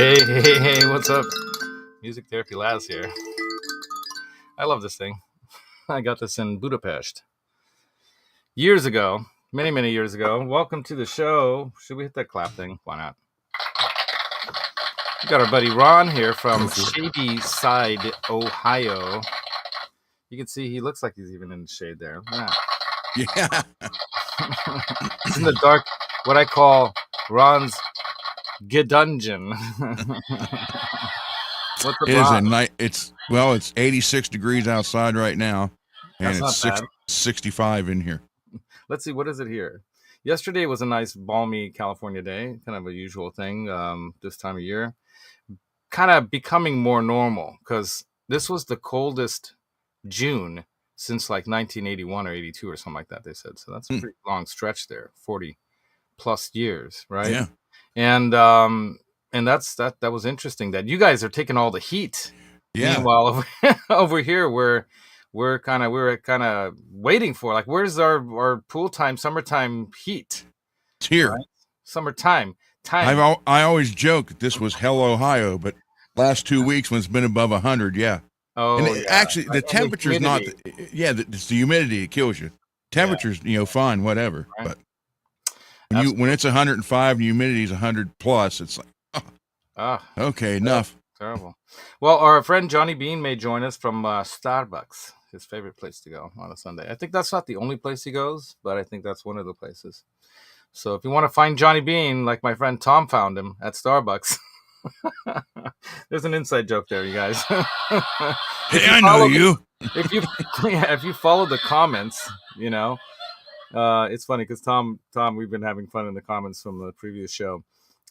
Hey, what's up? MusicTherapyLaz here. I love this thing. I got this in Budapest years ago, many years ago. Welcome to the show. Should we hit that clap thing? Why not? We got our buddy Ron here from Shady Side, Ohio. You can see he looks like he's even in the shade there. Yeah. It's in the dark, what I call Ron's Gedungeon. What's up, Ron? It's 86 degrees outside right now, and That's it's 65 in here. Let's see, what is it here? Yesterday was a nice balmy California day, kind of a usual thing this time of year. Kind of becoming more normal because this was the coldest June since like 1981 or 82 or something like that, they said. So that's a pretty long stretch there, 40 plus years, right? Yeah. And that was interesting that you guys are taking all the heat. Yeah. Meanwhile, over here we're kind of waiting for, like, where's our pool time, summertime heat? It's here. Right? Summertime. I always joke that this was hell Ohio, but last 2 weeks when it's been above 100, yeah. Oh, and actually, the temperature's not. It's the humidity that kills you. Temperature's, fine, whatever. Right. But when it's 105 and the humidity's 100 plus, it's like, okay, enough. Terrible. Well, our friend Johnny Bean may join us from Starbucks, his favorite place to go on a Sunday. I think that's not the only place he goes, but I think that's one of the places. So if you want to find Johnny Bean, like my friend Tom found him at Starbucks. There's an inside joke there, you guys. Hey, I know you. If you follow the comments, it's funny because Tom, we've been having fun in the comments from the previous show,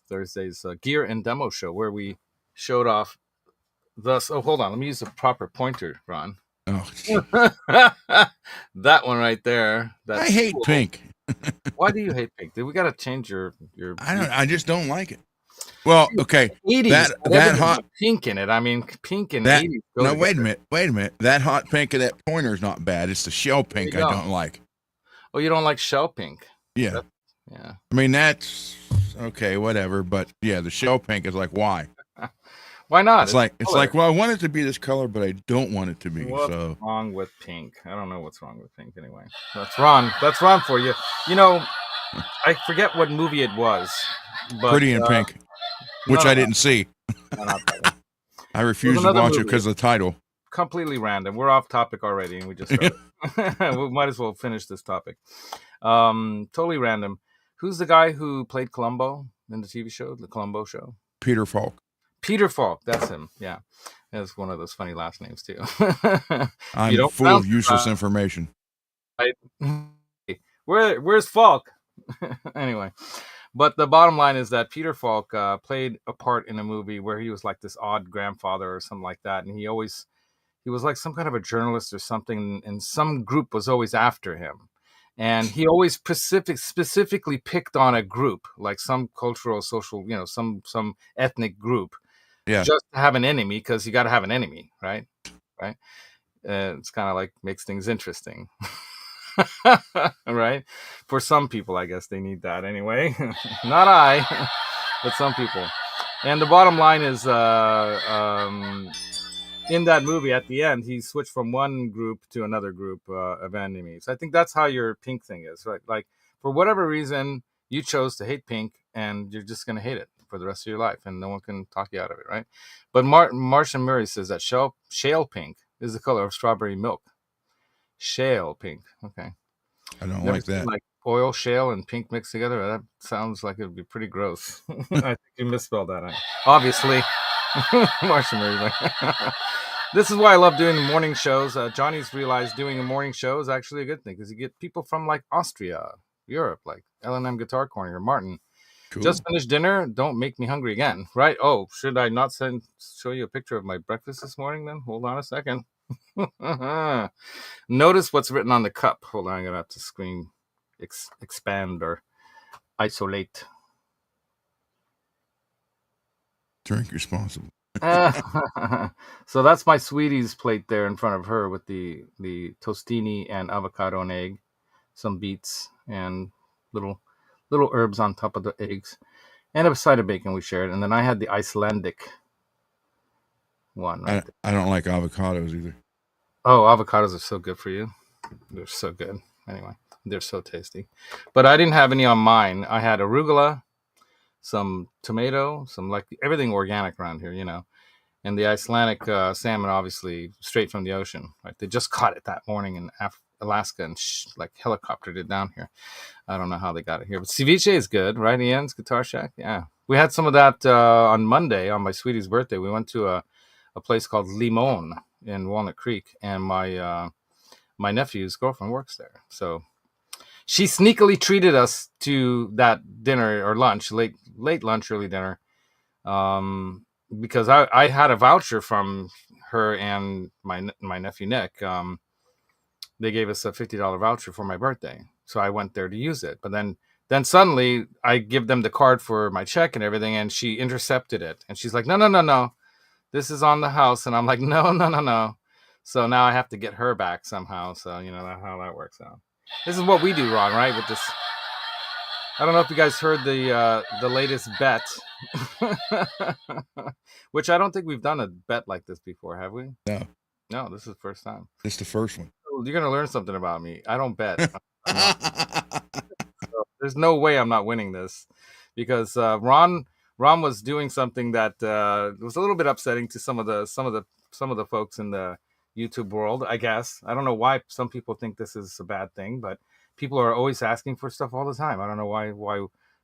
Thursday's gear and demo show, where we showed off hold on, let me use the proper pointer, Ron. That one right there. I hate pink. Why do you hate pink? We got to change your I just don't like it. Well, okay. 80s, that hot pink in it. I mean, pink and 80s. No, wait a minute. That hot pink of that pointer is not bad. It's the shell pink I don't like. Oh, you don't like shell pink? Yeah. Yeah. I mean, that's okay, whatever. But yeah, the shell pink is like, why? Why not? It's like, well, I want it to be this color, but I don't want it to be. What's wrong with pink? I don't know what's wrong with pink anyway. That's Ron for you. I forget what movie it was. But, Pretty in Pink, which I didn't see. I refused to watch it because of the title. Completely random. We're off topic already, and we just started. We might as well finish this topic. Totally random. Who's the guy who played Columbo in the TV show, the Columbo show? Peter Falk. Peter Falk, that's him. Yeah, that's one of those funny last names too. I'm full of useless information. Where's Falk? Anyway, but the bottom line is that Peter Falk played a part in a movie where he was like this odd grandfather or something like that, and he was like some kind of a journalist or something, and some group was always after him. And he always specifically picked on a group, like some cultural, social, some ethnic group, just to have an enemy, because you got to have an enemy, right? Right? It's kind of like makes things interesting, right? For some people, I guess they need that anyway. Not I, but some people. And the bottom line is, in that movie, at the end, he switched from one group to another group of enemies. I think that's how your pink thing is, right? Like, for whatever reason, you chose to hate pink, and you're just going to hate it for the rest of your life, and no one can talk you out of it, right? But Martian Murray says that shale pink is the color of strawberry milk. Shale pink. Okay. I don't like that. Like oil, shale, and pink mixed together? That sounds like it would be pretty gross. I think you misspelled that. Obviously. Martian Murray. This is why I love doing the morning shows. Johnny's realized doing a morning show is actually a good thing, because you get people from like Austria, Europe, like L&M Guitar Corner, Martin. Cool. Just finished dinner. Don't make me hungry again, right? Oh, should I not show you a picture of my breakfast this morning then? Hold on a second. Notice what's written on the cup. Hold on, I'm going to have to screen expand or isolate. Drink responsibly. So that's my sweetie's plate there in front of her with the tostini and avocado and egg, some beets and little herbs on top of the eggs. and a side of bacon we shared, and then I had the Icelandic one right there. I don't like avocados either. Oh, avocados are so good for you. They're so good. Anyway, they're so tasty. But I didn't have any on mine. I had arugula, some tomato, some like everything organic around here, you know. And the Icelandic salmon, obviously straight from the ocean. Right? They just caught it that morning in Alaska and like helicoptered it down here. I don't know how they got it here, but ceviche is good, right? Ian's Guitar Shack. Yeah, we had some of that on Monday on my sweetie's birthday. We went to a place called Limon in Walnut Creek, and my nephew's girlfriend works there, so she sneakily treated us to that dinner or lunch, late lunch, early dinner, because I had a voucher from her and my nephew Nick. They gave us a $50 voucher for my birthday, so I went there to use it. But then suddenly I give them the card for my check and everything, and she intercepted it, and she's like, no, this is on the house, and I'm like, no. So now I have to get her back somehow. So you know how that works out. This is what we do wrong, right? With this, I don't know if you guys heard the latest bet, which I don't think we've done a bet like this before, have we? No, this is the first time. It's the first one. You're gonna learn something about me. I don't bet. So there's no way I'm not winning this, because Ron was doing something that was a little bit upsetting to some of the folks in the YouTube world. I guess I don't know why some people think this is a bad thing, but people are always asking for stuff all the time. I don't know why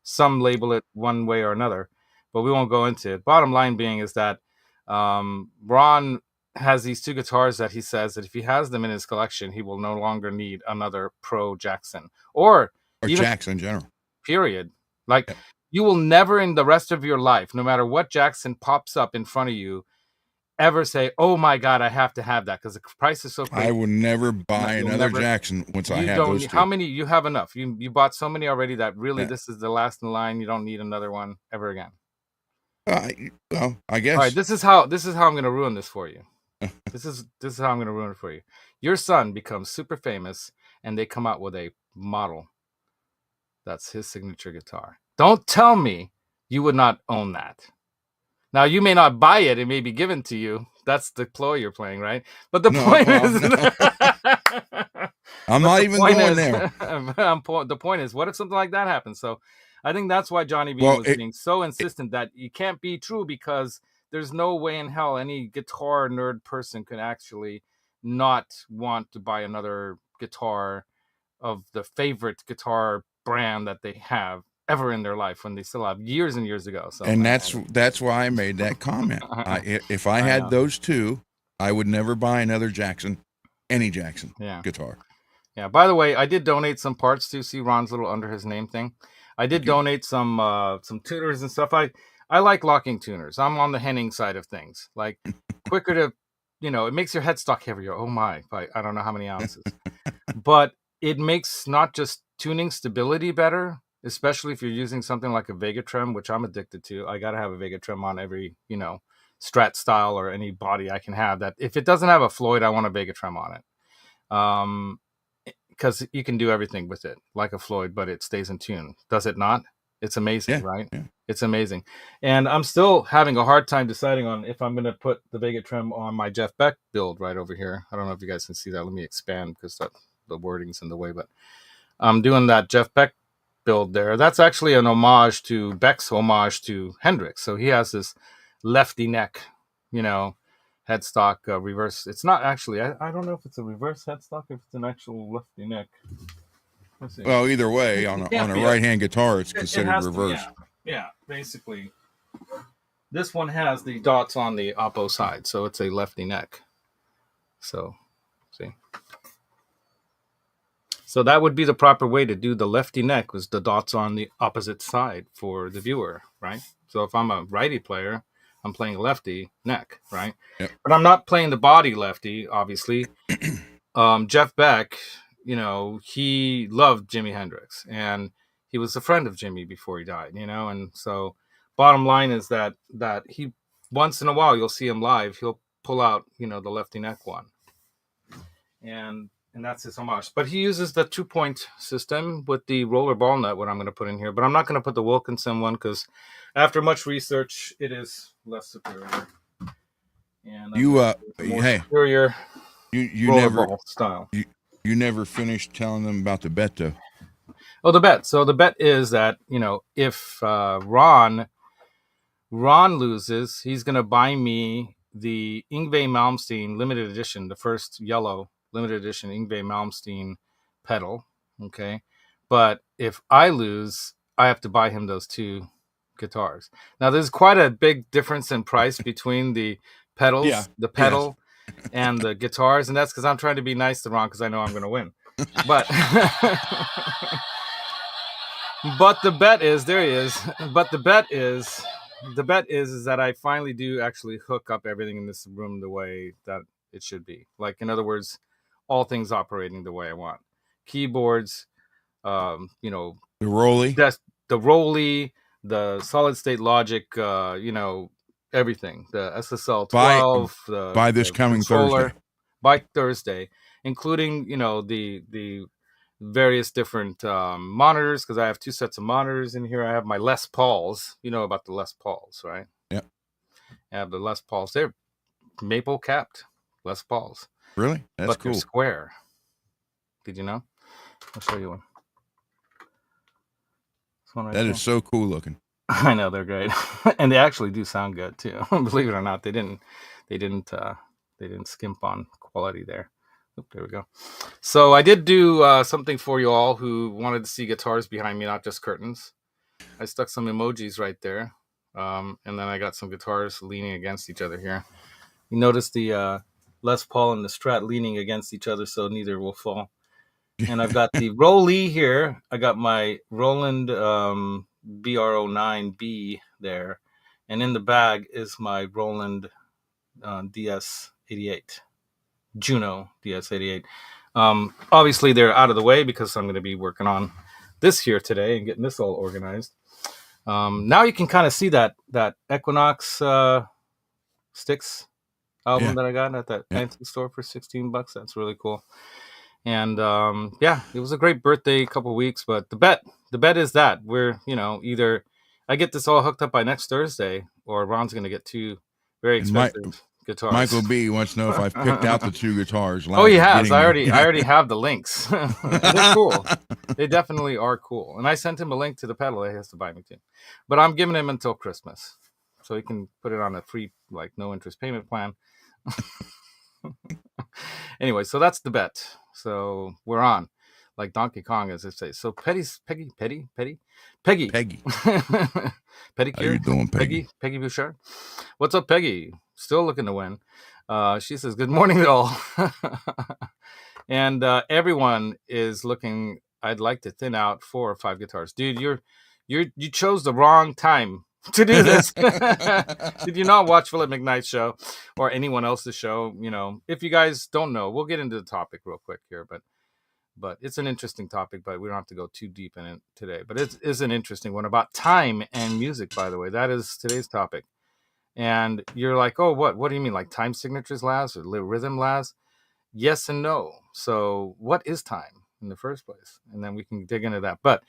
some label it one way or another, but we won't go into it. Bottom line being is that Ron has these two guitars that he says that if he has them in his collection, he will no longer need another Pro Jackson or even Jackson in general. Period. Like, you will never in the rest of your life, no matter what Jackson pops up in front of you, ever say, "Oh my God, I have to have that," because the price is so crazy. I will never buy another Jackson once I have those two. How many? You have enough. You bought so many already that really this is the last in line. You don't need another one ever again. Well, I guess. All right, this is how I'm going to ruin this for you. This is how I'm going to ruin it for you. Your son becomes super famous, and they come out with a model that's his signature guitar. Don't tell me you would not own that. Now, you may not buy it. It may be given to you. That's the ploy you're playing, right? But the point is... No. I'm not even going there. The point is, what if something like that happens? So I think that's why Johnny Bean was being so insistent that it can't be true, because there's no way in hell any guitar nerd person could actually not want to buy another guitar of the favorite guitar brand that they have ever in their life, when they still have years and years ago. So, and that's why I made that comment. If I had those two, I would never buy another Jackson, any Jackson guitar. Yeah. By the way, I did donate some parts to see Ron's little under his name thing. I did donate some tuners and stuff. I like locking tuners. I'm on the Henning side of things. Like, quicker to, it makes your headstock heavier. Oh my, I don't know how many ounces, but it makes not just tuning stability better, especially if you're using something like a Vega Trem, which I'm addicted to. I got to have a Vega Trem on every, Strat style or any body I can have. That if it doesn't have a Floyd, I want a Vega Trem on it. Because you can do everything with it, like a Floyd, but it stays in tune. Does it not? It's amazing, right? Yeah. It's amazing. And I'm still having a hard time deciding on if I'm going to put the Vega Trem on my Jeff Beck build right over here. I don't know if you guys can see that. Let me expand, because the wording's in the way, but I'm doing that Jeff Beck build there. That's actually an homage to Beck's homage to Hendrix. So he has this lefty neck, headstock reverse. It's not actually, I don't know if it's a reverse headstock, if it's an actual lefty neck. Let's see. Well, either way, on a right-hand guitar, it's considered reverse. Yeah, basically. This one has the dots on the oppo side, so it's a lefty neck. So, see. So that would be the proper way to do the lefty neck, was the dots on the opposite side for the viewer, right? So if I'm a righty player, I'm playing a lefty neck, right? Yep. But I'm not playing the body lefty, obviously. Jeff Beck, he loved Jimi Hendrix, and he was a friend of Jimmy before he died, and so bottom line is that he, once in a while, you'll see him live, he'll pull out, the lefty neck one. And And that's his homage. But he uses the 2-point system with the roller ball nut, what I'm going to put in here. But I'm not going to put the Wilkinson one because after much research, it is less superior. And superior you roller never ball style. You never finished telling them about the bet, though. Oh, the bet. So the bet is that, if Ron loses, he's going to buy me the Yngwie Malmsteen limited edition, the first yellow limited edition Yngwie Malmsteen pedal. Okay. But if I lose, I have to buy him those 2 guitars. Now, there's quite a big difference in price between the pedals, the pedal, and the guitars. And that's because I'm trying to be nice to Ron because I know I'm going to win. But but the bet is, there he is. But the bet is that I finally do actually hook up everything in this room the way that it should be. Like, in other words, all things operating the way I want. Keyboards, the Rolly, the solid state logic, everything. The SSL 12, by this coming Thursday. By Thursday, including, the various different monitors, because I have 2 sets of monitors in here. I have my Les Pauls. You know about the Les Pauls, right? Yep. I have the Les Pauls. They're maple capped Les Pauls. Really? That's cool. They're square. Did you know? I'll show you one. This one right that there. Is so cool looking. I know, they're great. And they actually do sound good too. Believe it or not, they didn't skimp on quality there. There we go. So I did do something for you all who wanted to see guitars behind me, not just curtains. I stuck some emojis right there. And then I got some guitars leaning against each other here. You notice the Les Paul and the Strat leaning against each other so neither will fall. And I've got the Rolly here. I got my Roland BR09B there. And in the bag is my Roland DS88. Juno DS88. Obviously they're out of the way because I'm going to be working on this here today and getting this all organized. Now you can kind of see that Equinox Sticks album that I got at that fancy store for $16. That's really cool. And it was a great birthday couple weeks. But the bet is that we're either I get this all hooked up by next Thursday, or Ron's going to get 2 very expensive guitars. Michael B wants to know if I've picked out the 2 guitars. Oh, he has. I already have the links. They're cool. They definitely are cool. And I sent him a link to the pedal he has to buy me too. But I'm giving him until Christmas, so he can put it on a free, no interest payment plan. Anyway, so that's the bet. So we're on, like Donkey Kong, as they say. So Peggy. Pedicure. How you doing, Peggy? Peggy Bouchard. What's up, Peggy? Still looking to win. She says, "Good morning, all." And everyone is looking. I'd like to thin out 4 or 5 guitars, dude. You chose the wrong time to do this. Did you not watch Philip McKnight's show or anyone else's show? If you guys don't know, we'll get into the topic real quick here, but it's an interesting topic, but we don't have to go too deep in it today. But it is an interesting one about time and music, by the way. That is today's topic. And you're like, oh, what do you mean, like time signatures, Laz, or rhythm, Laz? Yes and no. So what is time in the first place? And then we can dig into that. But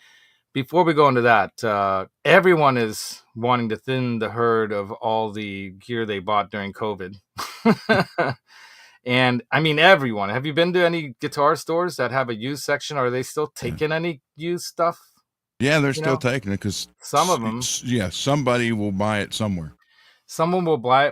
before we go into that, everyone is wanting to thin the herd of all the gear they bought during COVID. And I mean, everyone. Have you been to any guitar stores that have a used section? Are they still taking any used stuff? Yeah, they're still taking it because some of them. Yeah, somebody will buy it somewhere. Someone will buy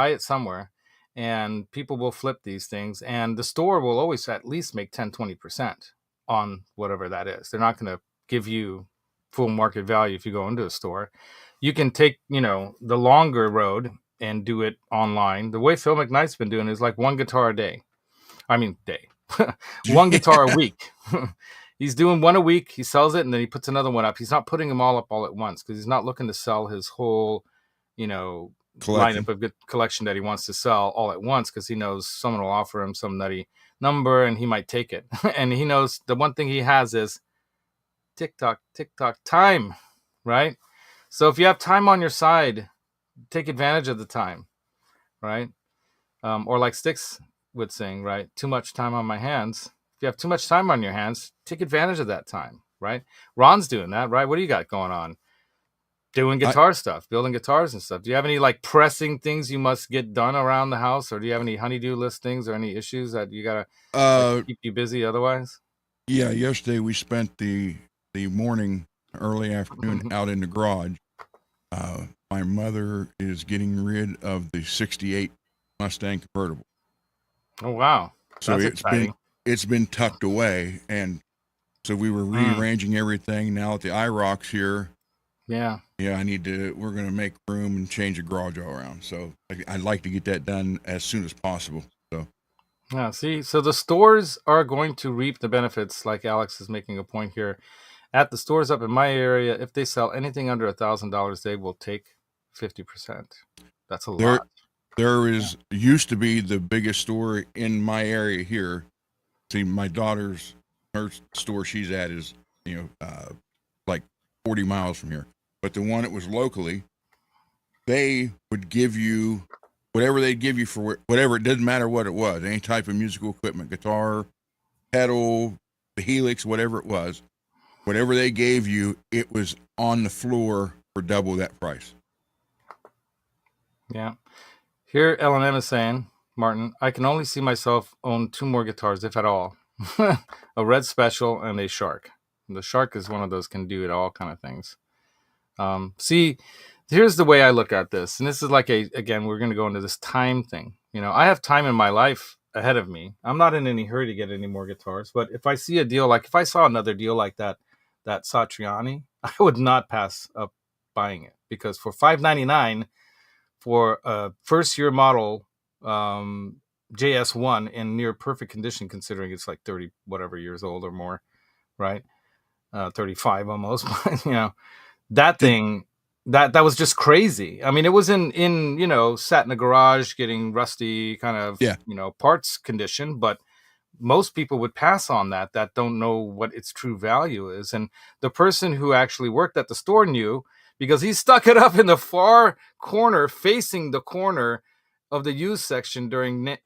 it somewhere, and people will flip these things. And the store will always at least make 10-20% on whatever that is. They're not going to give you full market value if you go into a store. You can take, the longer road and do it online. The way Phil McKnight's been doing is like 1 guitar a day. I mean, day. 1 guitar a week. He's doing 1 a week. He sells it, and then he puts another one up. He's not putting them all up all at once because he's not looking to sell his whole, lineup of good collection that he wants to sell all at once because he knows someone will offer him some nutty number and he might take it. And he knows the one thing he has is tick-tock, time, right? So if you have time on your side, take advantage of the time, right? Or like Sticks would sing, right? Too much time on my hands. If you have too much time on your hands, take advantage of that time, right? Ron's doing that, right? What do you got going on? Doing guitar stuff, building guitars and stuff. Do you have any like pressing things you must get done around the house, or do you have any honey-do list things or any issues that you gotta keep you busy otherwise? Yeah, yesterday we spent the morning, early afternoon out in the garage. My mother is getting rid of the '68 Mustang convertible. Oh wow, so that's exciting. It's been tucked away, and so we were rearranging everything. Now that the IROC's here, yeah, we're going to make room and change the garage all around. So I'd like to get that done as soon as possible. So yeah, see, so the stores are going to reap the benefits, like Alex is making a point here. At the stores up in my area, if they sell anything under $1,000, they will take 50%. That's a lot. There used to be the biggest store in my area here. See, my daughter's, her store she's at is, like 40 miles from here. But the one that was locally, they would give you whatever they'd give you for whatever. It didn't matter what it was, any type of musical equipment, guitar, pedal, the Helix, whatever it was. Whatever they gave you, it was on the floor for double that price. Yeah. Here, L&M is saying, Martin, I can only see myself own 2 more guitars, if at all. A Red Special and a Shark. The Shark is one of those can do it all kind of things. See, here's the way I look at this. And this is like again, we're going to go into this time thing. I have time in my life ahead of me. I'm not in any hurry to get any more guitars. But if I see a deal, like if I saw another deal like that Satriani, I would not pass up buying it, because for $599 for a first year model JS1 in near perfect condition, considering it's like 30 whatever years old or more, right? 35 almost. That thing that was just crazy. I mean, it was in sat in the garage getting rusty kind of parts condition, but most people would pass on that don't know what its true value is. And the person who actually worked at the store knew, because he stuck it up in the far corner facing the corner of the used section during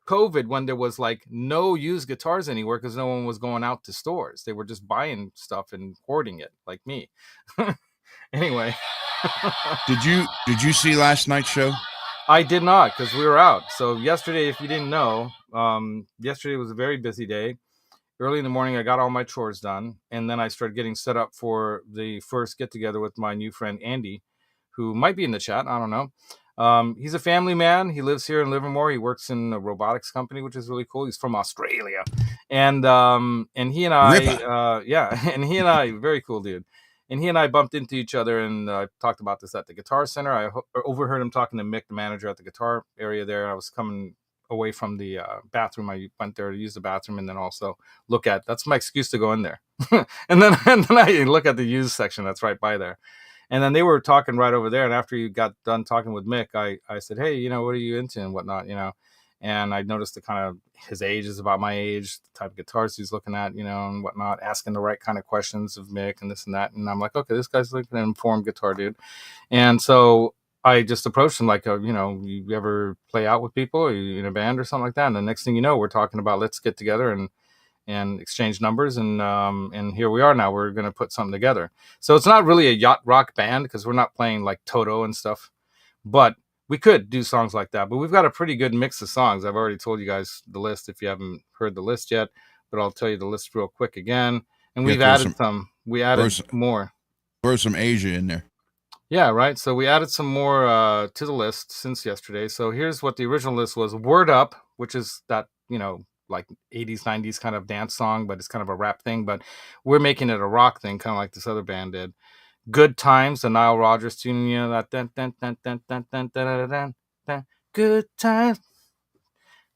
COVID, when there was like no used guitars anywhere because no one was going out to stores. They were just buying stuff and hoarding it, like me. Anyway. Did you see last night's show? I did not, because we were out. So yesterday, if you didn't know, yesterday was a very busy day. Early in the morning, I got all my chores done, and then I started getting set up for the first get-together with my new friend, Andy, who might be in the chat. I don't know. He's a family man. He lives here in Livermore. He works in a robotics company, which is really cool. He's from Australia. And he and I, very cool dude. And he and I bumped into each other, and I talked about this at the Guitar Center. I overheard him talking to Mick, the manager at the guitar area there. I was coming away from the bathroom. I went there to use the bathroom and then also look at, that's my excuse to go in there. and then I look at the used section that's right by there. And then they were talking right over there. And after you got done talking with Mick, I said, hey, what are you into and whatnot, And I noticed the kind of, his age is about my age, the type of guitars he's looking at, and whatnot, asking the right kind of questions of Mick and this and that. And I'm like, okay, this guy's like an informed guitar dude. And so I just approached him like, you ever play out with people? Are you in a band or something like that? And the next thing you know, we're talking about, let's get together and exchange numbers. And here we are now. We're going to put something together. So it's not really a yacht rock band, because we're not playing like Toto and stuff, but we could do songs like that. But we've got a pretty good mix of songs. I've already told you guys the list if you haven't heard the list yet, but I'll tell you the list real quick again. And we've added some. We added more. Throw some Asia in there. Yeah, right. So we added some more to the list since yesterday. So here's what the original list was. Word Up, which is that, like 80s, 90s kind of dance song, but it's kind of a rap thing. But we're making it a rock thing, kind of like this other band did. Good Times, the Nile Rodgers tune, that dun, dun, dun, dun, dun, dun, dun, dun, dun, Good Times.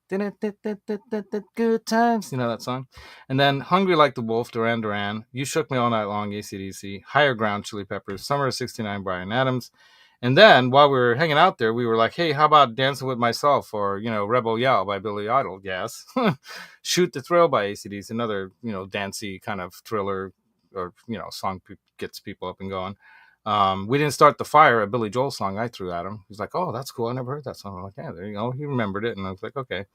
Good Times, that song. And then Hungry Like the Wolf, Duran Duran. You Shook Me All Night Long, AC/DC. Higher Ground, Chili Peppers. Summer of '69, Bryan Adams. And then while we were hanging out there, we were like, hey, how about Dancing with Myself, or Rebel Yell by Billy Idol? Yes. Shoot the Thrill by AC/DC, another dancey kind of thriller or song gets people up and going. We didn't start the fire, a Billy Joel song I threw at him. He's like, "Oh, that's cool. I never heard that song." I'm like, "Yeah, there you go." He remembered it, and I was like, "Okay."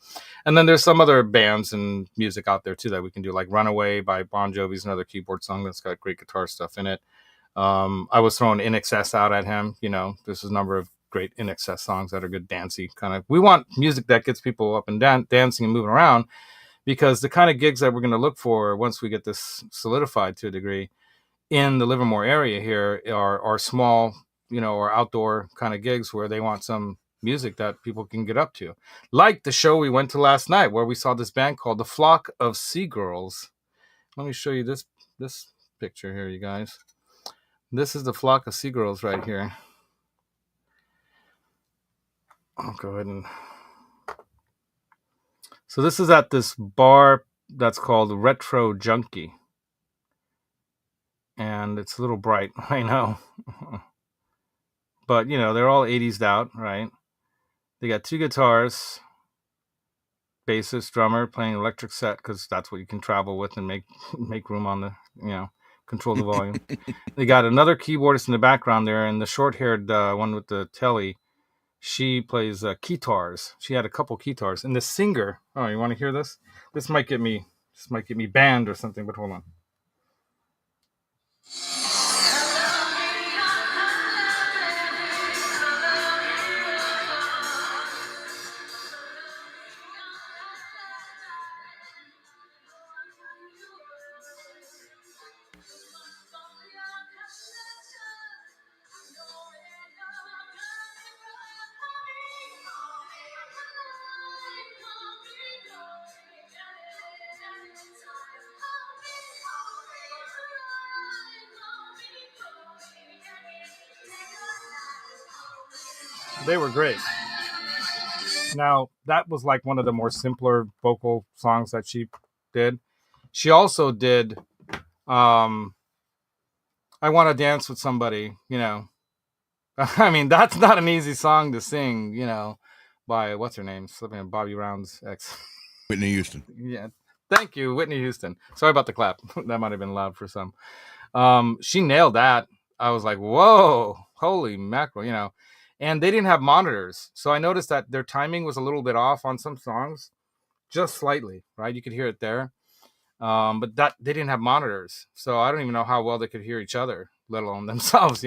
And then there's some other bands and music out there too that we can do, like "Runaway" by Bon Jovi's another keyboard song that's got great guitar stuff in it. I was throwing In Excess out at him. There's a number of great In Excess songs that are good dancey kind of. We want music that gets people up and dancing and moving around, because the kind of gigs that we're going to look for once we get this solidified to a degree in the Livermore area here are small, or outdoor kind of gigs where they want some music that people can get up to. Like the show we went to last night where we saw this band called The Flock of Seagirls. Let me show you this picture here, you guys. This is The Flock of Seagirls right here. I'll go ahead and... So this is at this bar that's called Retro Junkie. And it's a little bright, I know. But, they're all 80s out, right? They got 2 guitars, bassist, drummer, playing electric set, because that's what you can travel with and make room on the, control the volume. They got another keyboardist in the background there, and the short-haired one with the telly, she plays guitars. She had a couple guitars. And the singer, oh, you want to hear this? This might get me banned or something, but hold on. They were great. Now, that was like one of the more simpler vocal songs that she did. She also did I Want to Dance with Somebody, I mean, that's not an easy song to sing, by, what's her name? Slipping in Bobby Brown's ex. Whitney Houston. Yeah. Thank you, Whitney Houston. Sorry about the clap. That might have been loud for some. She nailed that. I was like, whoa, holy mackerel, And they didn't have monitors. So I noticed that their timing was a little bit off on some songs, just slightly, right? You could hear it there. But that they didn't have monitors. So I don't even know how well they could hear each other, let alone themselves,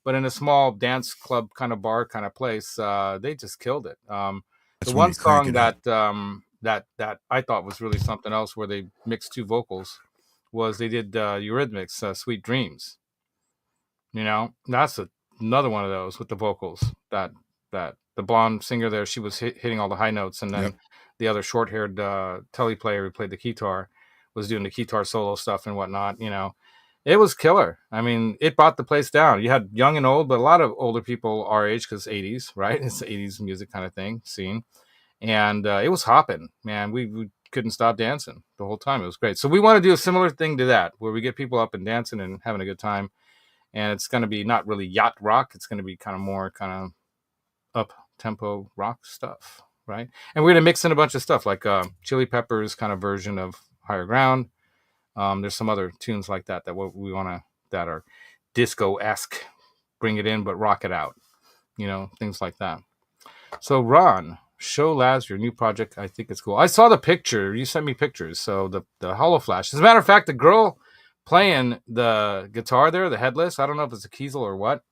But in a small dance club kind of bar kind of place, they just killed it. The one song that that I thought was really something else, where they mixed 2 vocals, was they did Eurythmics' Sweet Dreams. That's another one of those with the vocals that the blonde singer there, she was hitting all the high notes, and then the other short-haired telly player who played the guitar was doing the guitar solo stuff and whatnot. It was killer. I mean, it brought the place down. You had young and old, but a lot of older people our age, because 80s, right? It's the 80s music kind of thing, scene. And it was hopping, man. We couldn't stop dancing the whole time. It was great. So we want to do a similar thing to that, where we get people up and dancing and having a good time. And it's going to be not really yacht rock. It's going to be kind of more kind of up-tempo rock stuff, right? And we're going to mix in a bunch of stuff, like Chili Peppers kind of version of Higher Ground. There's some other tunes like that we want to, that are disco-esque, bring it in, but rock it out, things like that. So Ron, show Laz your new project. I think it's cool. I saw the picture. You sent me pictures. So the Hollow Flash. As a matter of fact, the girl playing the guitar there, the headless, I don't know if it's a Kiesel or what,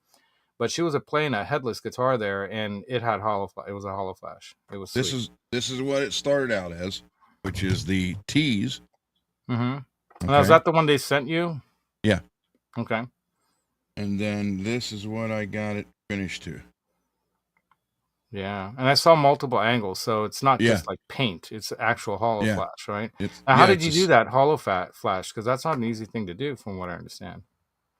but she was playing a headless guitar there, and it had it was a Hollow Flash. It was sweet. This is what it started out as, which is the T's. Mm-hmm. Okay. Now, is that the one they sent you? Yeah. Okay. And then this is what I got it finished to. Yeah, and I saw multiple angles, so it's not just like paint; it's actual hollow flash, right? Now, how did you do that hollow flash? Because that's not an easy thing to do, from what I understand.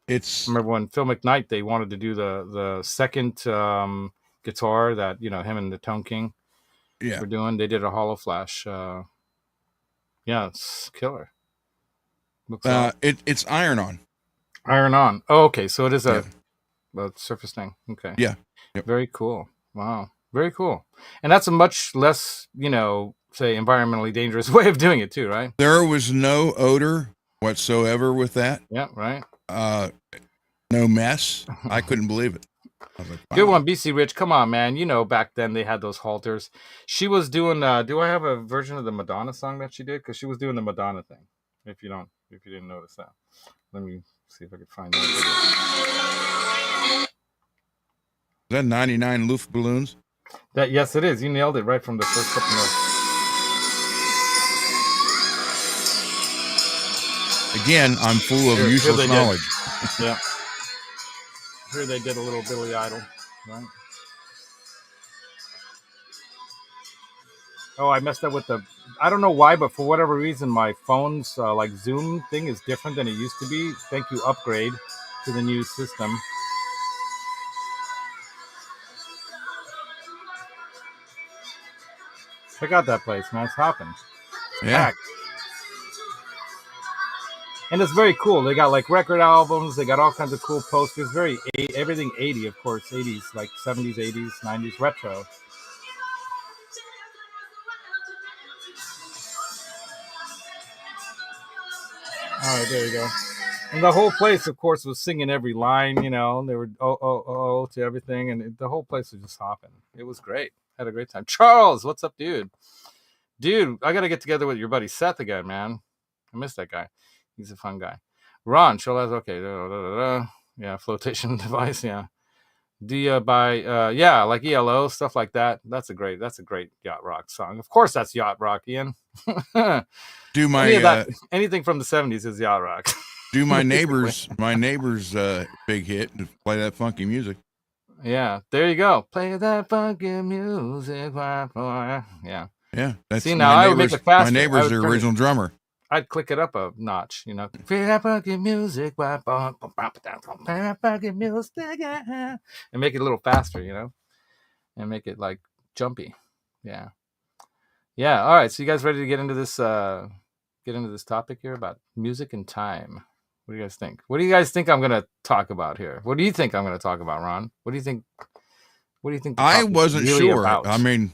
I remember when Phil McKnight, they wanted to do the second guitar that him and the Tone King were doing. They did a hollow flash. It's killer. It's iron on. Iron on. Oh, okay. So it is a surface thing. Okay. Yeah. Yep. Very cool. Wow. Very cool. And that's a much less, say, environmentally dangerous way of doing it too, right? There was no odor whatsoever with that. Yeah, right. No Mess. I couldn't believe it. I was like, wow. Good one, BC Rich. Come on, man. You know, back then they had those halters. She was doing. Do I have a version of the Madonna song that she did? Because she was doing the Madonna thing. If you didn't notice that, let me see if I can find that. Is that 99 Luftballons? That yes, it is. You nailed it right from the first couple notes. Again, I'm full of useless knowledge. Yeah. Here they did a little Billy Idol, right? Oh, I messed up with I don't know why, but for whatever reason, my phone's like Zoom thing is different than it used to be. Thank you, upgrade to the new system. Check out that place, man. It's hopping. Yeah. Packed. And it's very cool. They got like record albums. They got all kinds of cool posters. Everything 80, of course. 80s, like 70s, 80s, 90s, retro. All right, there you go. And the whole place, of course, was singing every line, you know. They were oh to everything. And the whole place was just hopping. It was great. Had a great time. Charles, what's up, dude? Dude, I got to get together with your buddy Seth again, man. I miss that guy. He's a fun guy. Ron, Charles, okay. Yeah, flotation device, yeah. Do you buy, like ELO, stuff like that. That's a great yacht rock song. Of course, that's yacht rock, Ian. Do my anything from the 70s is yacht rock. Do my neighbor's big hit, play that funky music. Yeah, there you go. Play that funky music. Yeah. Yeah. See, now I would make it faster. My neighbor's the original drummer. I'd click it up a notch, you know. Play that funky music. Play that funky music. And make it a little faster, you know. And make it like jumpy. Yeah. Yeah. All right. So you guys ready to get into this topic here about music and time? What do you guys think? What do you guys think I'm going to talk about here? What do you think I'm going to talk about, Ron? What do you think? I wasn't really sure. About? I mean,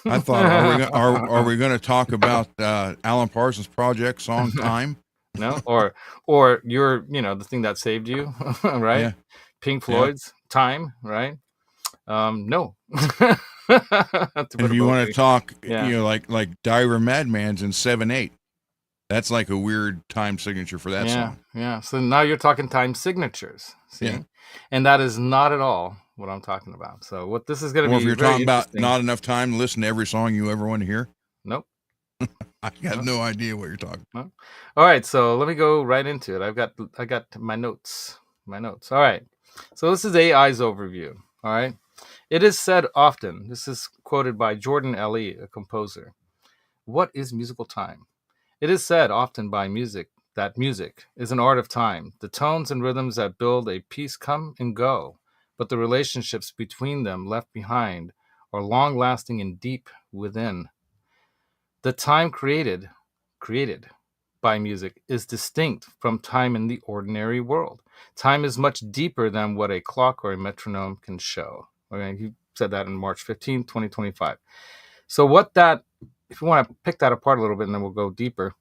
I thought, are we going to talk about Alan Parsons Project song Time? No, or your, the thing that saved you, right? Yeah. Pink Floyd's Time, right? No. If you want to talk, like Dire Madman's in 7/8. That's like a weird time signature for that song. Yeah. So now you're talking time signatures. See? Yeah. And that is not at all what I'm talking about. So what this is going to be. Or if you're talking about not enough time to listen to every song you ever want to hear. Nope. I got no idea what you're talking about. No. All right. So let me go right into it. I got my notes. All right. So this is AI's overview. All right. It is said often, this is quoted by Jordan L.E., a composer. What is musical time? It is said often by music that music is an art of time. The tones and rhythms that build a piece come and go, but the relationships between them left behind are long-lasting and deep within. The time created by music is distinct from time in the ordinary world. Time is much deeper than what a clock or a metronome can show. Okay, he said that in March 15, 2025. So if you want to pick that apart a little bit, and then we'll go deeper.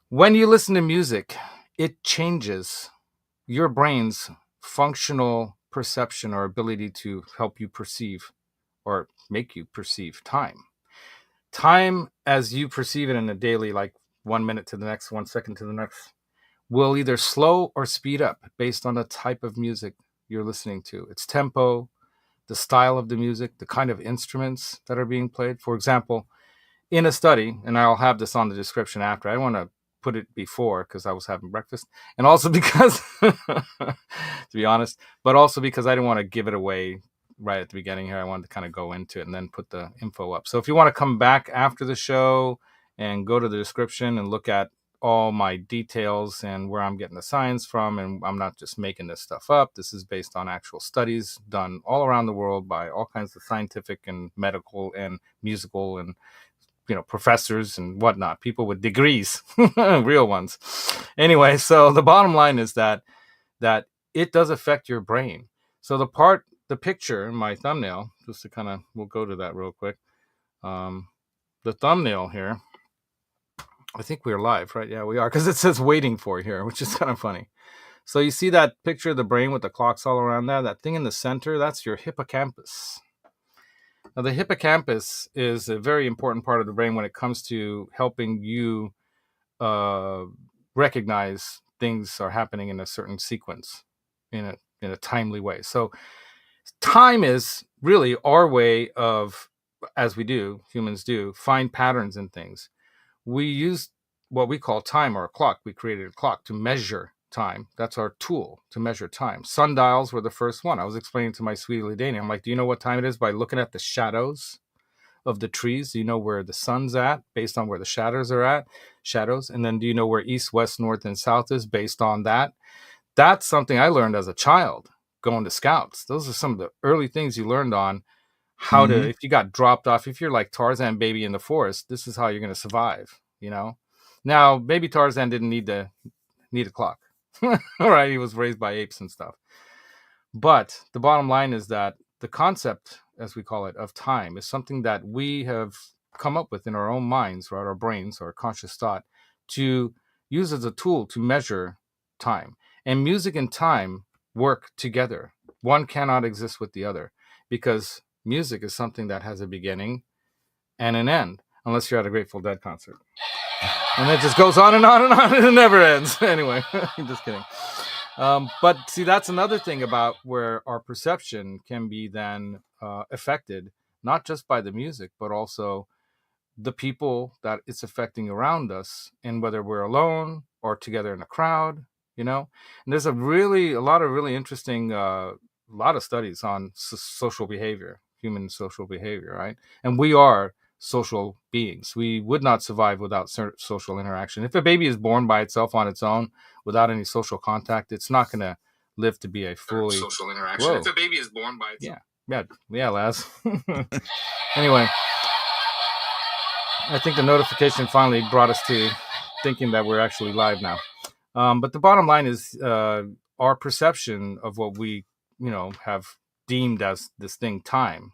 When you listen to music, it changes your brain's functional perception or ability to help you perceive or make you perceive time. Time as you perceive it in a daily, like 1 minute to the next, 1 second to the next, will either slow or speed up based on the type of music you're listening to. Its tempo, the style of the music, the kind of instruments that are being played. For example, in a study, and I'll have this on the description after, I want to put it before because I was having breakfast, and also because, to be honest, but also because I didn't want to give it away right at the beginning here. I wanted to kind of go into it and then put the info up. So if you want to come back after the show and go to the description and look at all my details and where I'm getting the science from, and I'm not just making this stuff up. This is based on actual studies done all around the world by all kinds of scientific and medical and musical and professors and whatnot, people with degrees, real ones. Anyway, so the bottom line is that it does affect your brain. So the picture in my thumbnail, just to kind of, we'll go to that real quick. The thumbnail here, I think we're live, right? Yeah, we are, because it says waiting for here, which is kind of funny. So you see that picture of the brain with the clocks all around that? That thing in the center, that's your hippocampus. Now, the hippocampus is a very important part of the brain when it comes to helping you recognize things are happening in a certain sequence in a timely way. So time is really our way of, as humans do, find patterns in things. We use what we call time, or a clock. We created a clock to measure time. That's our tool to measure time. Sundials were the first one. I was explaining to my sweetie Ladania, I'm like, do you know what time it is by looking at the shadows of the trees? Do you know where the sun's at based on where the shadows are at? Shadows. And then do you know where east, west, north, and south is based on that? That's something I learned as a child going to scouts. Those are some of the early things you learned on how to, if you got dropped off, if you're like Tarzan baby in the forest, this is how you're going to survive, you know? Now, maybe Tarzan didn't need a clock. All right, he was raised by apes and stuff. But the bottom line is that the concept, as we call it, of time is something that we have come up with in our own minds, right, our brains, our conscious thought, to use as a tool to measure time. And music and time work together. One cannot exist with the other, because music is something that has a beginning and an end, unless you're at a Grateful Dead concert. And it just goes on and on and on, and it never ends. Anyway, just kidding. But see, that's another thing about where our perception can be then affected, not just by the music, but also the people that it's affecting around us, and whether we're alone or together in a crowd, you know. And there's a lot of really interesting, lot of studies on social behavior, human social behavior, right? And we are social beings. We would not survive without social interaction. If a baby is born by itself on its own without any social contact, it's not going to live to be a fully social interaction. Whoa. If a baby is born by itself. Yeah, Laz. Anyway, I think the notification finally brought us to thinking that we're actually live now. But the bottom line is our perception of what we, have deemed as this thing, time,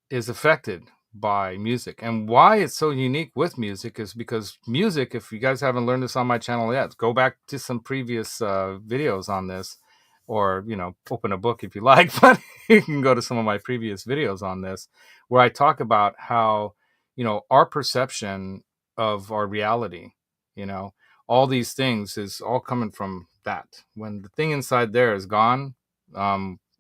is affected by music. And why it's so unique with music is because music, if you guys haven't learned this on my channel yet, go back to some previous videos on this, or, open a book if you like, but you can go to some of my previous videos on this, where I talk about how, our perception of our reality, all these things is all coming from that. When the thing inside there is gone,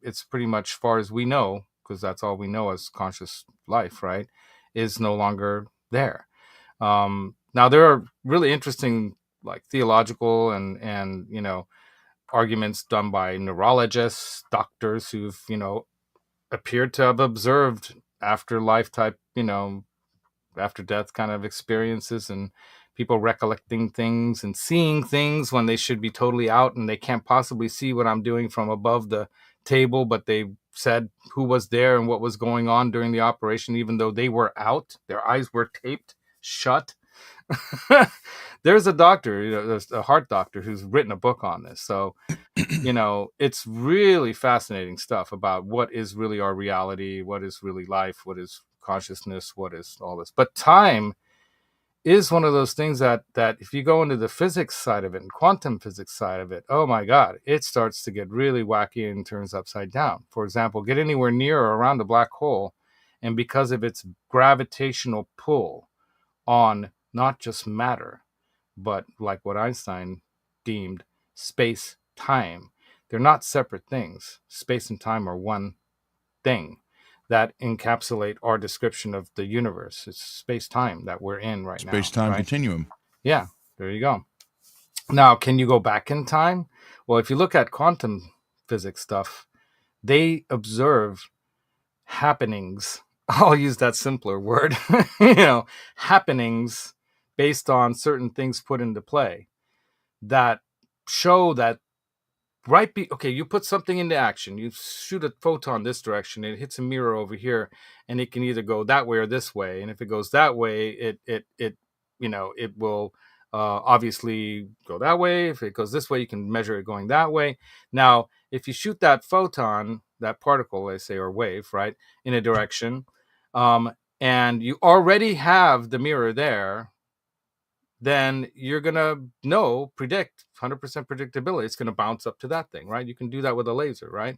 it's pretty much, far as we know, because that's all we know as conscious life, right, is no longer there. Now, there are really interesting, like, theological and arguments done by neurologists, doctors who've, appeared to have observed afterlife type, after death kind of experiences, and people recollecting things and seeing things when they should be totally out, and they can't possibly see what I'm doing from above the table, but they said who was there and what was going on during the operation, even though they were out, their eyes were taped shut. There's a doctor, there's a heart doctor, who's written a book on this. So, it's really fascinating stuff about what is really our reality, what is really life, what is consciousness, what is all this. But time is one of those things that if you go into the physics side of it and quantum physics side of it, oh my God, it starts to get really wacky and turns upside down. For example, get anywhere near or around a black hole, and because of its gravitational pull on not just matter, but like what Einstein deemed space-time, they're not separate things. Space and time are one thing that encapsulate our description of the universe. It's space-time that we're in right now. Space-time right? continuum. Yeah, there you go. Now, can you go back in time? Well, if you look at quantum physics stuff, they observe happenings. I'll use that simpler word, happenings based on certain things put into play that show that you put something into action, you shoot a photon this direction, it hits a mirror over here, and it can either go that way or this way. And if it goes that way, it will obviously go that way. If it goes this way, you can measure it going that way. Now, if you shoot that photon, that particle, they say, or wave, right, in a direction, and you already have the mirror there, then you're going to predict 100% predictability. It's going to bounce up to that thing, right? You can do that with a laser, right?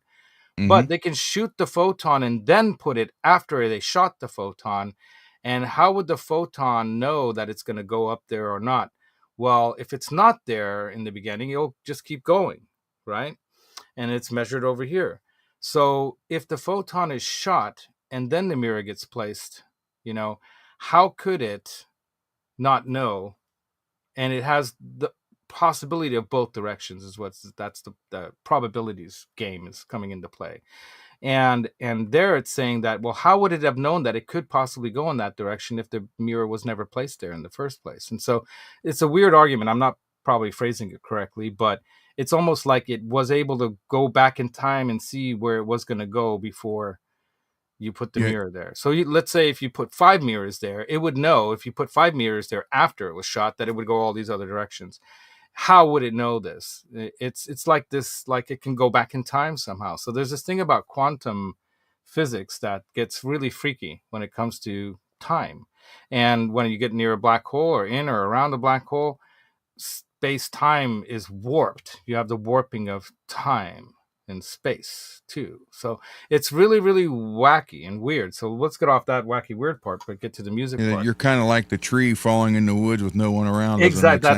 Mm-hmm. But they can shoot the photon and then put it after they shot the photon. And how would the photon know that it's going to go up there or not? Well, if it's not there in the beginning, it'll just keep going, right? And it's measured over here. So if the photon is shot and then the mirror gets placed, how could it not know? And it has the possibility of both directions that's the probabilities game is coming into play. And there it's saying that, well, how would it have known that it could possibly go in that direction if the mirror was never placed there in the first place? And so it's a weird argument. I'm not probably phrasing it correctly, but it's almost like it was able to go back in time and see where it was going to go before you put the mirror there. So let's say if you put 5 mirrors there, it would know if you put 5 mirrors there after it was shot that it would go all these other directions. How would it know this? It's like this, like it can go back in time somehow. So there's this thing about quantum physics that gets really freaky when it comes to time. And when you get near a black hole or in or around a black hole, space-time is warped. You have the warping of time and space too. So it's really, really wacky and weird. So let's get off that wacky weird part, but get to the music part. You're kind of like the tree falling in the woods with no one around. Exactly.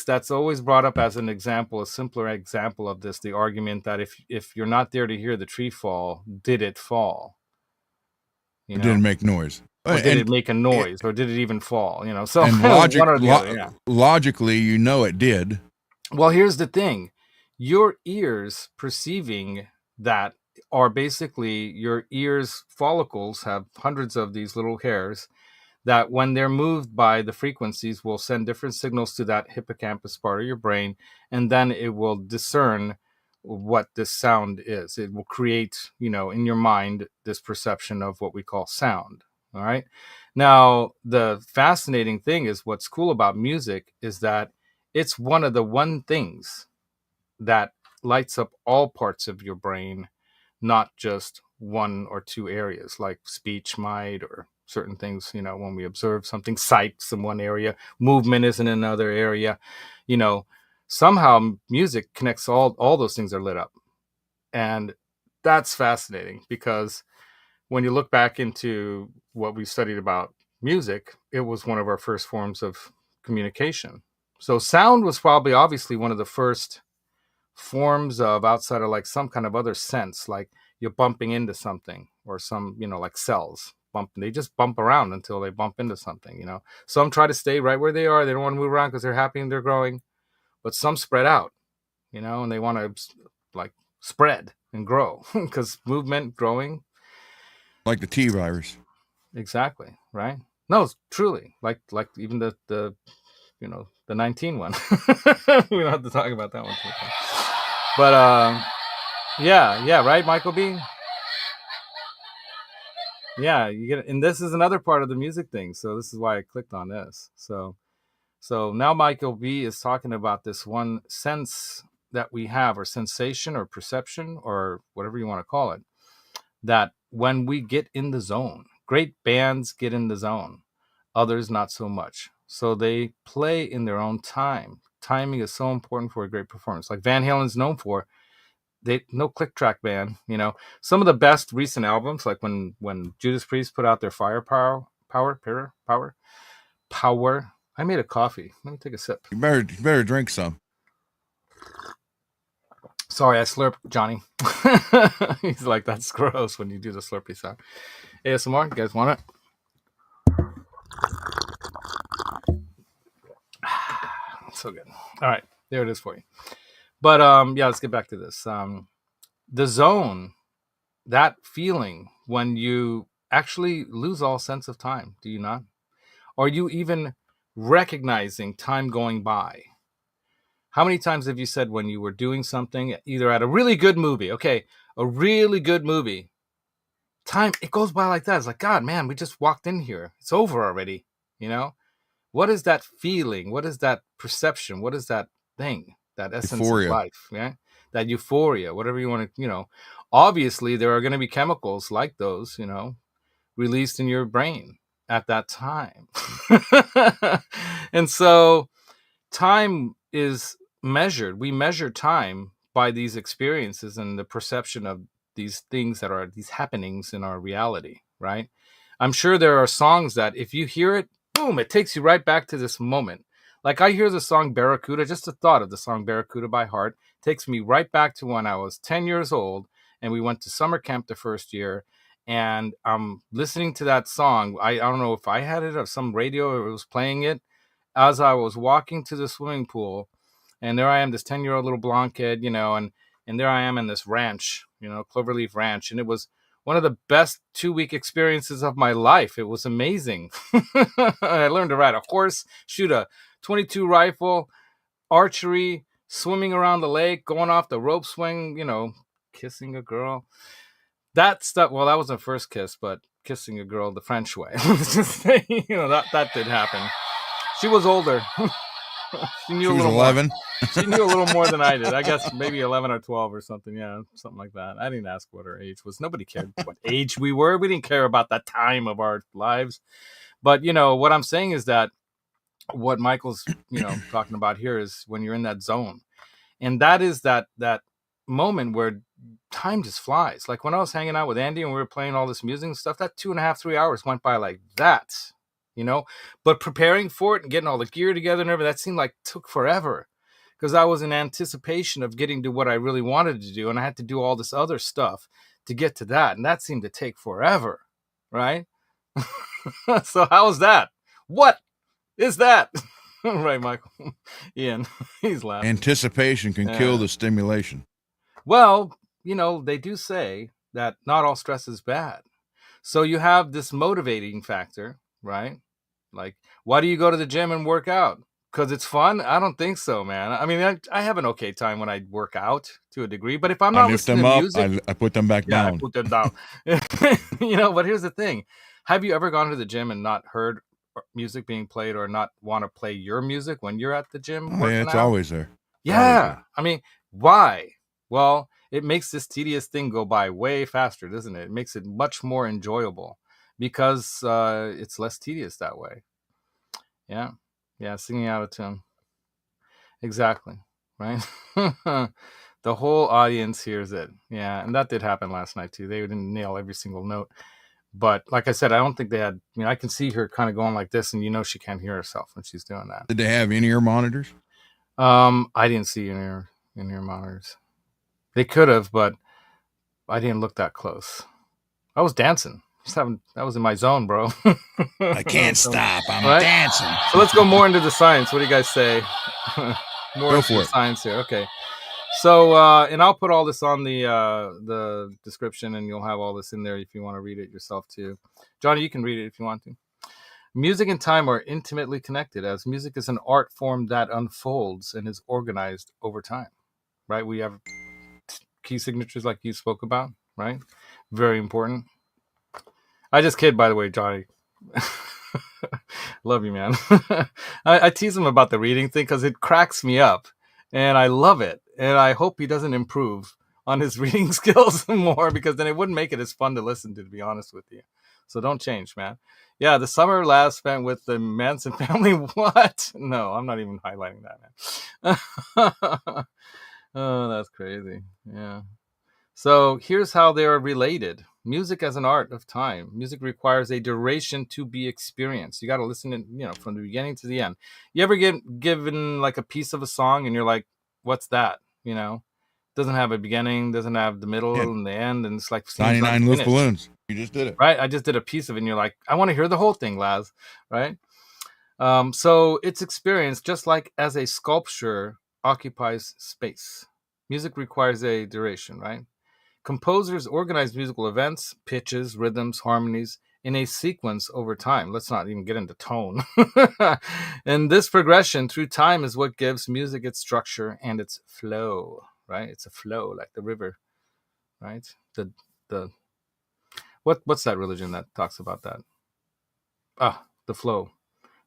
That's always brought up as an example, a simpler example of this, the argument that if you're not there to hear the tree fall, did it fall? It didn't make noise. Or did it make a noise, or did it even fall? So and logically, it did. Well, here's the thing. Your ears perceiving that are basically your ears follicles have hundreds of these little hairs that when they're moved by the frequencies will send different signals to that hippocampus part of your brain, and then it will discern what this sound is. It will create, in your mind, this perception of what we call sound. All right. Now, the fascinating thing is what's cool about music is that it's one of the things that lights up all parts of your brain, not just one or two areas like speech might, or certain things, when we observe something, sight's in one area, movement is in another area, somehow music connects all those things are lit up. And that's fascinating because when you look back into what we studied about music, it was one of our first forms of communication. So sound was probably obviously one of the first forms of, outside of like some kind of other sense, like you're bumping into something or some, like cells bumping. They just bump around until they bump into something, Some try to stay right where they are. They don't want to move around because they're happy and they're growing. But some spread out, and they want to like spread and grow because movement, growing. Like the T virus. Exactly. Right. No, truly. Like even the 19 one. We don't have to talk about that one too much. But yeah, right, Michael B? Yeah, you get it. And this is another part of the music thing. So this is why I clicked on this. So now Michael B is talking about this one sense that we have, or sensation or perception or whatever you want to call it, that when we get in the zone, great bands get in the zone, others not so much. So they play in their own time. Timing is so important for a great performance. Like Van Halen's known for, no click track band. Some of the best recent albums, like when Judas Priest put out their Firepower. I made a coffee. Let me take a sip. You better drink some. Sorry, I slurped, Johnny. He's like, that's gross when you do the slurpy sound. ASMR, you guys want it? So good. All right, there it is for you. But let's get back to this. The zone, that feeling when you actually lose all sense of time, do you not? Are you even recognizing time going by? How many times have you said when you were doing something, either at a really good movie, a really good movie, time, it goes by like that. It's like, God, man, we just walked in here. It's over already, What is that feeling? What is that perception? What is that thing? That essence euphoria. Of life, yeah? That euphoria, whatever you want to, obviously there are going to be chemicals like those, released in your brain at that time. And so time is measured. We measure time by these experiences and the perception of these things that are these happenings in our reality, right? I'm sure there are songs that if you hear it, boom, it takes you right back to this moment. Like I hear the song Barracuda, just the thought of the song Barracuda by heart takes me right back to when I was 10 years old and we went to summer camp the first year. And I'm listening to that song. I don't know if I had it or some radio or it was playing it as I was walking to the swimming pool. And there I am, this 10-year-old little blonde kid, and there I am in this ranch, Cloverleaf Ranch. And it was one of the best 2-week experiences of my life. It was amazing. I learned to ride a horse, shoot a 22 rifle, archery, swimming around the lake, going off the rope swing, kissing a girl. That stuff, well, that was the first kiss, but kissing a girl the French way. That did happen. She was older. She knew was 11. She knew a little more than I did. I guess maybe 11 or 12 or something. Yeah, something like that. I didn't ask what her age was. Nobody cared what age we were. We didn't care about that time of our lives. But, what I'm saying is that what Michael's, talking about here is when you're in that zone. And that is that moment where time just flies. Like when I was hanging out with Andy and we were playing all this music and stuff, that 2.5, 3 hours went by like that. But preparing for it and getting all the gear together and everything, that seemed like took forever because I was in anticipation of getting to what I really wanted to do. And I had to do all this other stuff to get to that. And that seemed to take forever. Right. So how was that? What is that? Right, Michael. Ian, he's laughing. Anticipation can kill the stimulation. Well, they do say that not all stress is bad. So you have this motivating factor, right? Like, why do you go to the gym and work out? Because it's fun? I don't think so, man. I mean, I have an okay time when I work out to a degree, but if I'm not listening to music, I put them back down. I put them down. But here's the thing. Have you ever gone to the gym and not heard music being played or not want to play your music when you're at the gym? Oh, yeah, it's always there. Yeah. Always there. I mean, why? Well, it makes this tedious thing go by way faster, doesn't it? It makes it much more enjoyable because it's less tedious that way. Yeah. Yeah. Singing out of tune. Exactly. Right. The whole audience hears it. Yeah. And that did happen last night too. They didn't nail every single note. But like I said, I don't think they had, I can see her kind of going like this and she can't hear herself when she's doing that. Did they have in-ear monitors? I didn't see in-ear monitors. They could have, but I didn't look that close. I was dancing. I was in my zone, bro. I can't stop. I'm dancing. So let's go more into the science. What do you guys say? More into the science here. Okay. So, and I'll put all this on the description, and you'll have all this in there if you want to read it yourself too. Johnny, you can read it if you want to. Music and time are intimately connected, as music is an art form that unfolds and is organized over time. Right? We have key signatures like you spoke about. Right? Very important. I just kid, by the way, Johnny. Love you, man. I tease him about the reading thing because it cracks me up. And I love it. And I hope he doesn't improve on his reading skills more because then it wouldn't make it as fun to listen to be honest with you. So don't change, man. Yeah, the summer Laz spent with the Manson family. What? No, I'm not even highlighting that, man. Oh, that's crazy. Yeah. So here's how they are related. Music as an art of time. Music requires a duration to be experienced. You got to listen to, from the beginning to the end. You ever get given like a piece of a song and you're like, what's that? Doesn't have a beginning, doesn't have the middle and the end. And it's like 99 Loose Balloons. You just did it. Right. I just did a piece of it and you're like, I want to hear the whole thing, Laz. Right. So it's experienced just like as a sculpture occupies space. Music requires a duration, right? Composers organize musical events, pitches, rhythms, harmonies in a sequence over time. Let's not even get into tone. And this progression through time is what gives music its structure and its flow, right? It's a flow like the river, right? What's that religion that talks about that? The flow,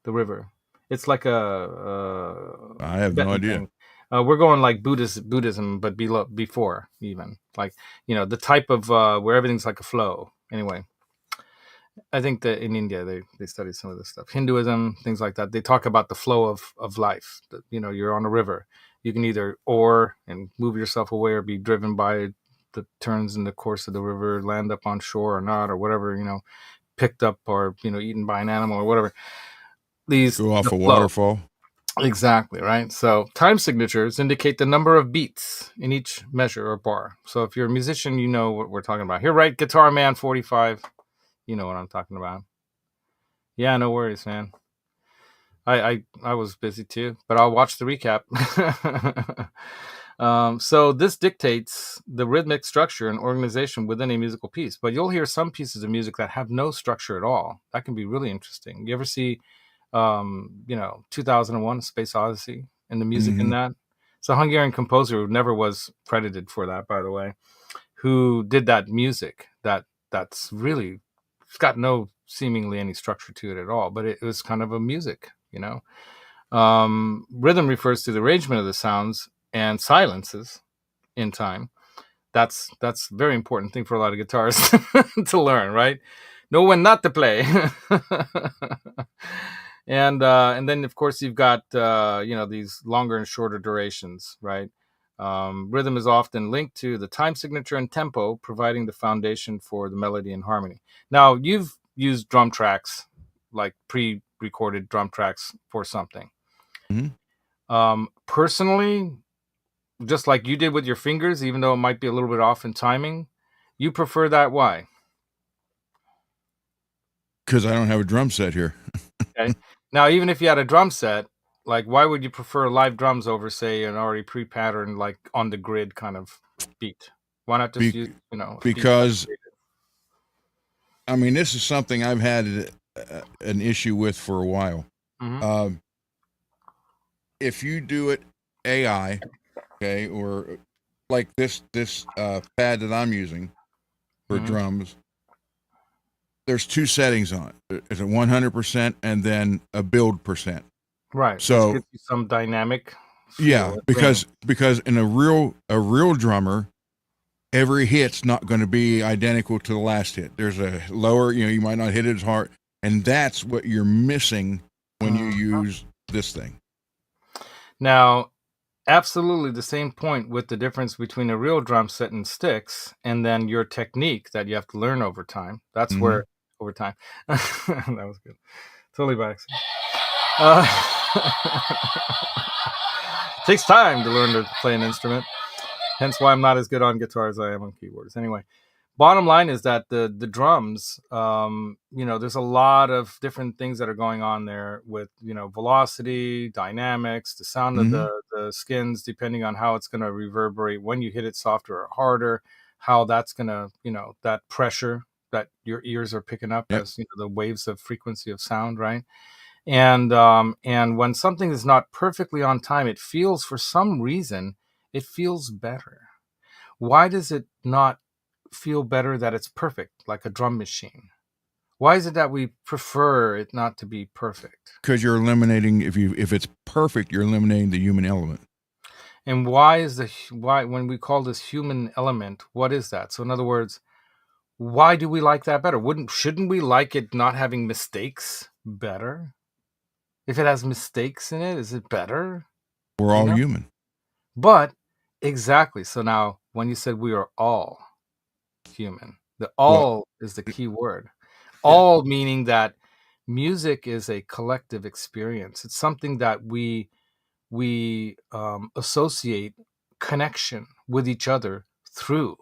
the river. It's like I have no idea. Thing. We're going like Buddhism, but before even like, the type of where everything's like a flow. Anyway, I think that in India, they study some of this stuff. Hinduism, things like that. They talk about the flow of life. You're on a river. You can either oar and move yourself away or be driven by the turns in the course of the river, land up on shore or not, or whatever, picked up or, eaten by an animal or whatever. These go off a waterfall. Exactly, right? So time signatures indicate the number of beats in each measure or bar. So if you're a musician, you know what we're talking about. Here, right? Guitar Man 45. You know what I'm talking about. Yeah, no worries, man. I was busy too, but I'll watch the recap. So this dictates the rhythmic structure and organization within a musical piece. But you'll hear some pieces of music that have no structure at all. That can be really interesting. You ever see 2001 Space Odyssey and the music in that? It's a Hungarian composer who never was credited for that, by the way, who did that music that's really, it's got no seemingly any structure to it at all, but it was kind of a music, Rhythm refers to the arrangement of the sounds and silences in time. That's a very important thing for a lot of guitarists to learn, right? Know when not to play. And then of course you've got these longer and shorter durations, right? Rhythm is often linked to the time signature and tempo, providing the foundation for the melody and harmony. Now, you've used drum tracks, like pre-recorded drum tracks for something. Personally, just like you did with your fingers, even though it might be a little bit off in timing, you prefer that. Why? Because I don't have a drum set here. Okay. Now, even if you had a drum set, like, why would you prefer live drums over, say, an already pre-patterned, like on the grid kind of beat? Why not just use, because I mean, this is something I've had an issue with for a while. If you do it AI, okay, or like this pad that I'm using for drums, there's two settings on it. It's a 100% and then a build percent. Right. So gives you some dynamic. Yeah, because in a real drummer, every hit's not going to be identical to the last hit. There's a lower, you might not hit it as hard, and that's what you're missing when you use this thing. Now, absolutely the same point with the difference between a real drum set and sticks, and then your technique that you have to learn over time. That's where over time. That was good. Totally by accident. Takes time to learn to play an instrument. Hence why I'm not as good on guitar as I am on keyboards. Anyway, bottom line is that the drums, there's a lot of different things that are going on there with, velocity, dynamics, the sound of the skins, depending on how it's going to reverberate when you hit it softer or harder, how that's going to, that pressure that your ears are picking up as the waves of frequency of sound, right? And when something is not perfectly on time, it feels, for some reason, it feels better. Why does it not feel better that it's perfect, like a drum machine? Why is it that we prefer it not to be perfect? Because you're eliminating, if it's perfect, you're eliminating the human element. And why when we call this human element, what is that? So in other words, why do we like that better? Shouldn't we like it not having mistakes better? If it has mistakes in it, is it better? We're all human. But exactly. So now when you said we are all human, the all is the key word. All meaning that music is a collective experience. It's something that we associate connection with each other through.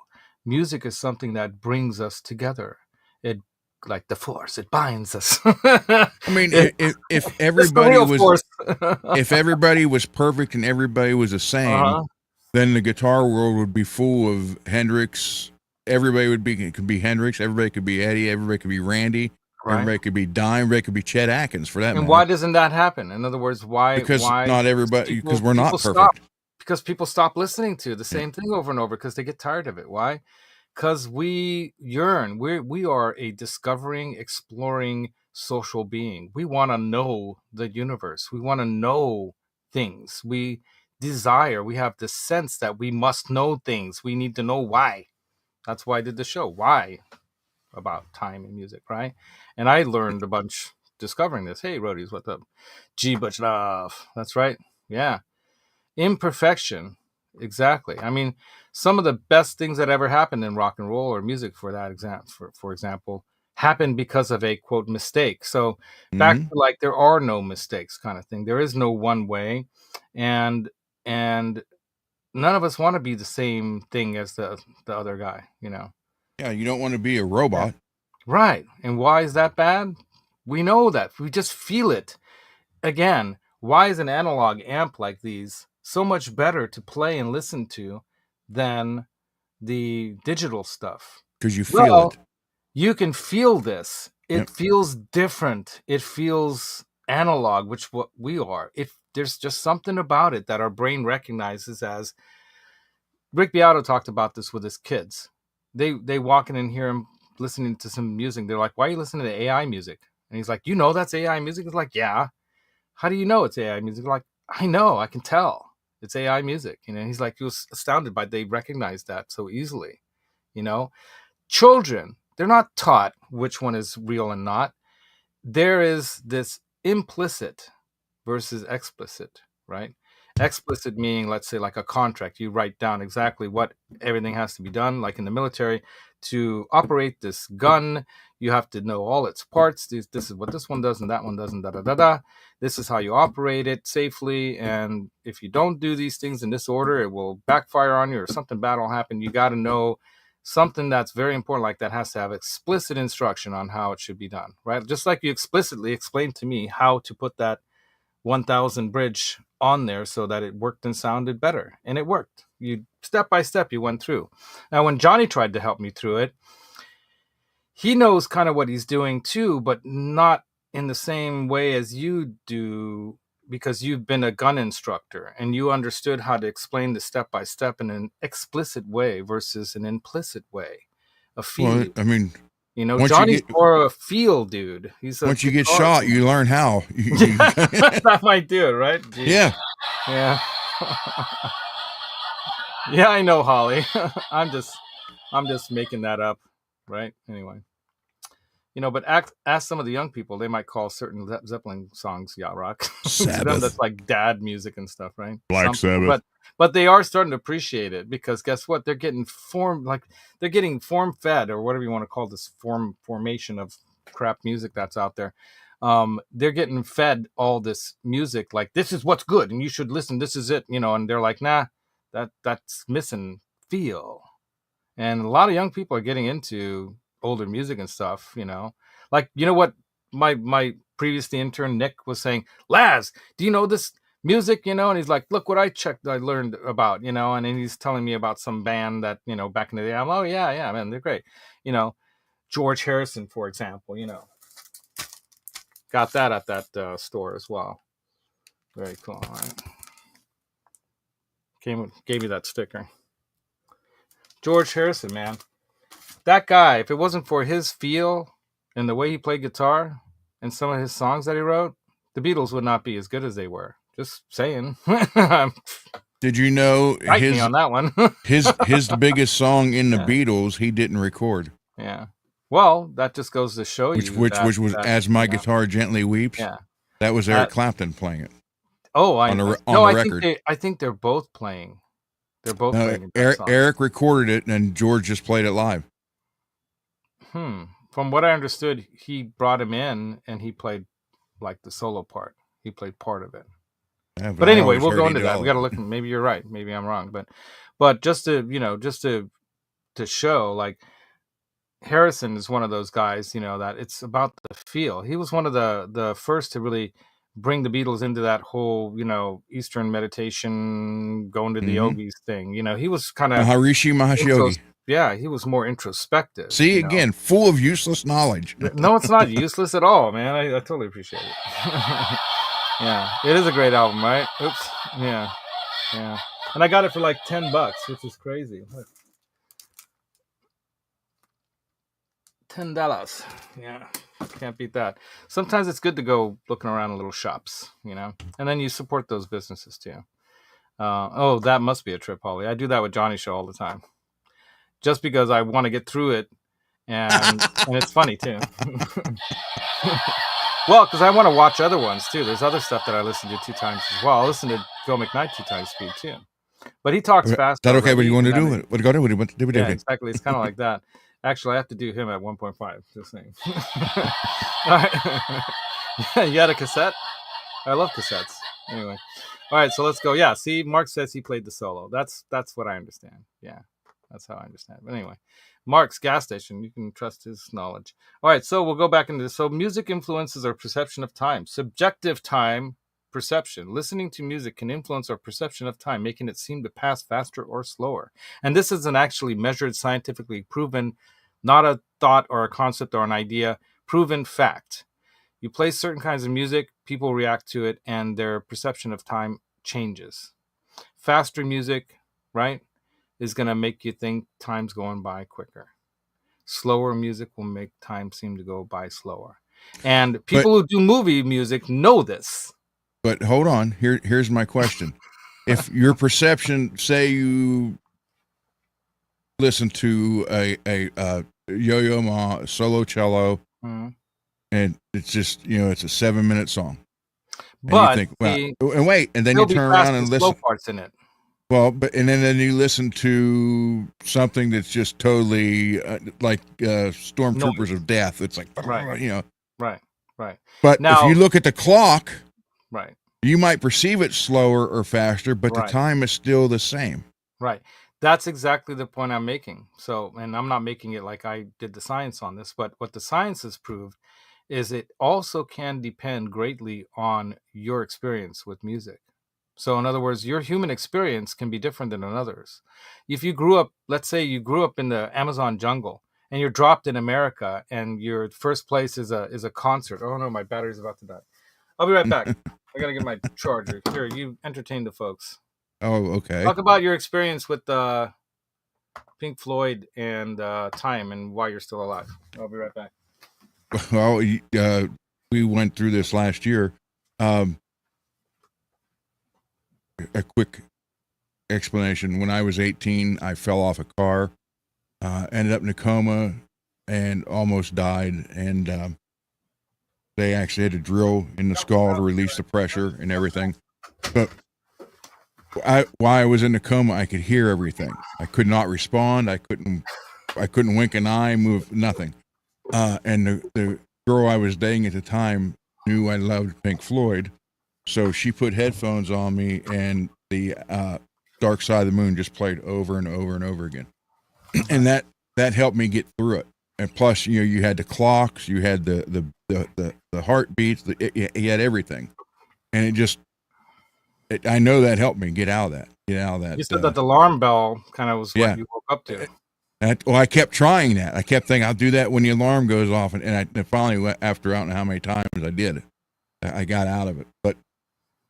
Music is something that brings us together. It, like the force, it binds us. I mean, if everybody was if everybody was perfect and everybody was the same, then the guitar world would be full of Hendrix. Everybody could be Hendrix. Everybody could be Eddie. Everybody could be Randy. Right. Everybody could be Dime. Everybody could be Chet Atkins, for that matter. And why doesn't that happen? In other words, why? Because not everybody. Because we're not perfect. Because people stop listening to the same thing over and over because they get tired of it. Why? Because we yearn. We are a discovering, exploring social being. We want to know the universe. We want to know things. We desire. We have the sense that we must know things. We need to know why. That's why I did the show. Why? About time and music, right? And I learned a bunch discovering this. Hey, roadies, what's up? G Butch Love. That's right. Yeah. Imperfection. Exactly. I mean, some of the best things that ever happened in rock and roll or music, for that for example, happened because of a quote mistake. So back to like there are no mistakes kind of thing. There is no one way, and none of us want to be the same thing as the other guy. Yeah, you don't want to be a robot. Right. And why is that bad? We know that. We just feel it. Again, why is an analog amp like these so much better to play and listen to than the digital stuff? Because you feel it. You can feel this. It feels different. It feels analog, which what we are. There's just something about it that our brain recognizes as. Rick Beato talked about this with his kids. They walk in and hear him listening to some music. They're like, "Why are you listening to AI music?" And he's like, "You know that's AI music?" It's like, "Yeah." "How do you know it's AI music?" Like, "I know, I can tell it's AI music." He's like, he was astounded by they recognized that so easily. Children, they're not taught which one is real and not. There is this implicit versus explicit, right? Explicit meaning, let's say, like a contract. You write down exactly what everything has to be done, like in the military. To operate this gun, you have to know all its parts. This is what this one does and that one doesn't, da-da-da-da. This is how you operate it safely. And if you don't do these things in this order, it will backfire on you or something bad will happen. You got to know something that's very important like that has to have explicit instruction on how it should be done, right? Just like you explicitly explained to me how to put that 1000 bridge on there so that it worked and sounded better, and it worked. You step by step you went through. Now when Johnny tried to help me through it, he knows kind of what he's doing too, but not in the same way as you do, because you've been a gun instructor and you understood how to explain the step by step in an explicit way versus an implicit way, a feeling. Well, I mean, Johnny's more a feel dude. Once you get shot, you learn how. That might do it, right? Jeez. Yeah. Yeah, I know, Holly. I'm just making that up, right? Anyway, but ask some of the young people. They might call certain Zeppelin songs yacht rock. To them, that's like dad music and stuff, right? Black Sabbath. But they are starting to appreciate it because guess what? They're getting form fed, or whatever you want to call this formation of crap music that's out there. They're getting fed all this music, like this is what's good and you should listen. This is it, and they're like, nah, that's missing feel. And a lot of young people are getting into older music and stuff, like, what my previously intern Nick was saying, Laz, do you know this music, and he's like, look what I learned about, and then he's telling me about some band that, back in the day. I'm, oh yeah, man, they're great. George Harrison, for example, got that at that store as well. Very cool. All right. Gave me that sticker. George Harrison, man. That guy, if it wasn't for his feel and the way he played guitar and some of his songs that he wrote, the Beatles would not be as good as they were. Just saying. Did you know me on that one? his biggest song in the Beatles he didn't record? Yeah. Well, that just goes to show which was As My Guitar Gently Weeps. Yeah. That was Eric Clapton playing it. Oh, on the record. I think they're both playing. They're both playing. Eric recorded it, and George just played it live. From what I understood, he brought him in, and he played like the solo part. He played part of it. Yeah, but anyway, we'll go into that. We got to look. Maybe you're right. Maybe I'm wrong. But just to show, like, Harrison is one of those guys, that it's about the feel. He was one of the first to really bring the Beatles into that whole, Eastern meditation, going to the yogis thing. He was kind of Maharishi Mahesh Yogi. Yeah, he was more introspective. See, again, full of useless knowledge. No, it's not useless at all, man. I totally appreciate it. Yeah, it is a great album, right? Oops. Yeah. And I got it for like $10, which is crazy. Look. $10. Yeah, can't beat that. Sometimes it's good to go looking around in little shops, and then you support those businesses too. Oh, that must be a trip, Holly. I do that with Johnny Show all the time, just because I want to get through it, and it's funny too. Well, because I want to watch other ones too. There's other stuff that I listen to 2 times as well. I listen to Phil McKnight 2 times speed too. But he talks fast. Is that okay? What do you want to do? What do you want to do? Yeah, exactly. It's kind of like that. Actually, I have to do him at 1.5. Just saying. All right. Yeah, you had a cassette? I love cassettes. Anyway. All right, so let's go. Yeah, see, Mark says he played the solo. That's what I understand. Yeah, that's how I understand. But anyway, Mark's gas station. You can trust his knowledge. All right, so we'll go back into this. So music influences our perception of time. Subjective time perception. Listening to music can influence our perception of time, making it seem to pass faster or slower. And this is an actually measured, scientifically proven, not a thought or a concept or an idea, proven fact. You play certain kinds of music, people react to it, and their perception of time changes. Faster music, right, is going to make you think time's going by quicker. Slower music will make time seem to go by slower. And people who do movie music know this. But hold on. Here's my question. If your perception, say you listen to a Yo-Yo Ma solo cello, and it's just, it's a 7-minute song. But and you think, well, and wait, and then you turn around and listen. Slow parts in it. Well, and then you listen to something that's just totally like Stormtroopers of Death. It's like, right. Right. But now, if you look at the clock, right, you might perceive it slower or faster, but the time is still the same. Right. That's exactly the point I'm making. So, and I'm not making it like I did the science on this, but what the science has proved is it also can depend greatly on your experience with music. So in other words, your human experience can be different than another's. If you grew up, let's say you grew up in the Amazon jungle and you're dropped in America and your first place is a concert. Oh no, my battery's about to die. I'll be right back. I gotta get my charger. Here, you entertain the folks. Oh, okay. Talk about your experience with Pink Floyd and time and why you're still alive. I'll be right back. Well, we went through this last year. A quick explanation. When I was 18, I fell off a car, ended up in a coma, and almost died. And they actually had to drill in the skull to release the pressure and everything. But while I was in the coma, I could hear everything. I could not respond. I couldn't wink an eye, move nothing. And the girl I was dating at the time knew I loved Pink Floyd, so she put headphones on me, and the Dark Side of the Moon just played over and over and over again. And that helped me get through it. And plus, you had the clocks, you had the heartbeats, you had everything, and I know that helped me get out of that. You said that the alarm bell kind of was what you woke up to. I kept trying that. I kept thinking I'll do that when the alarm goes off, and I finally, after I don't know how many times I did, I got out of it. But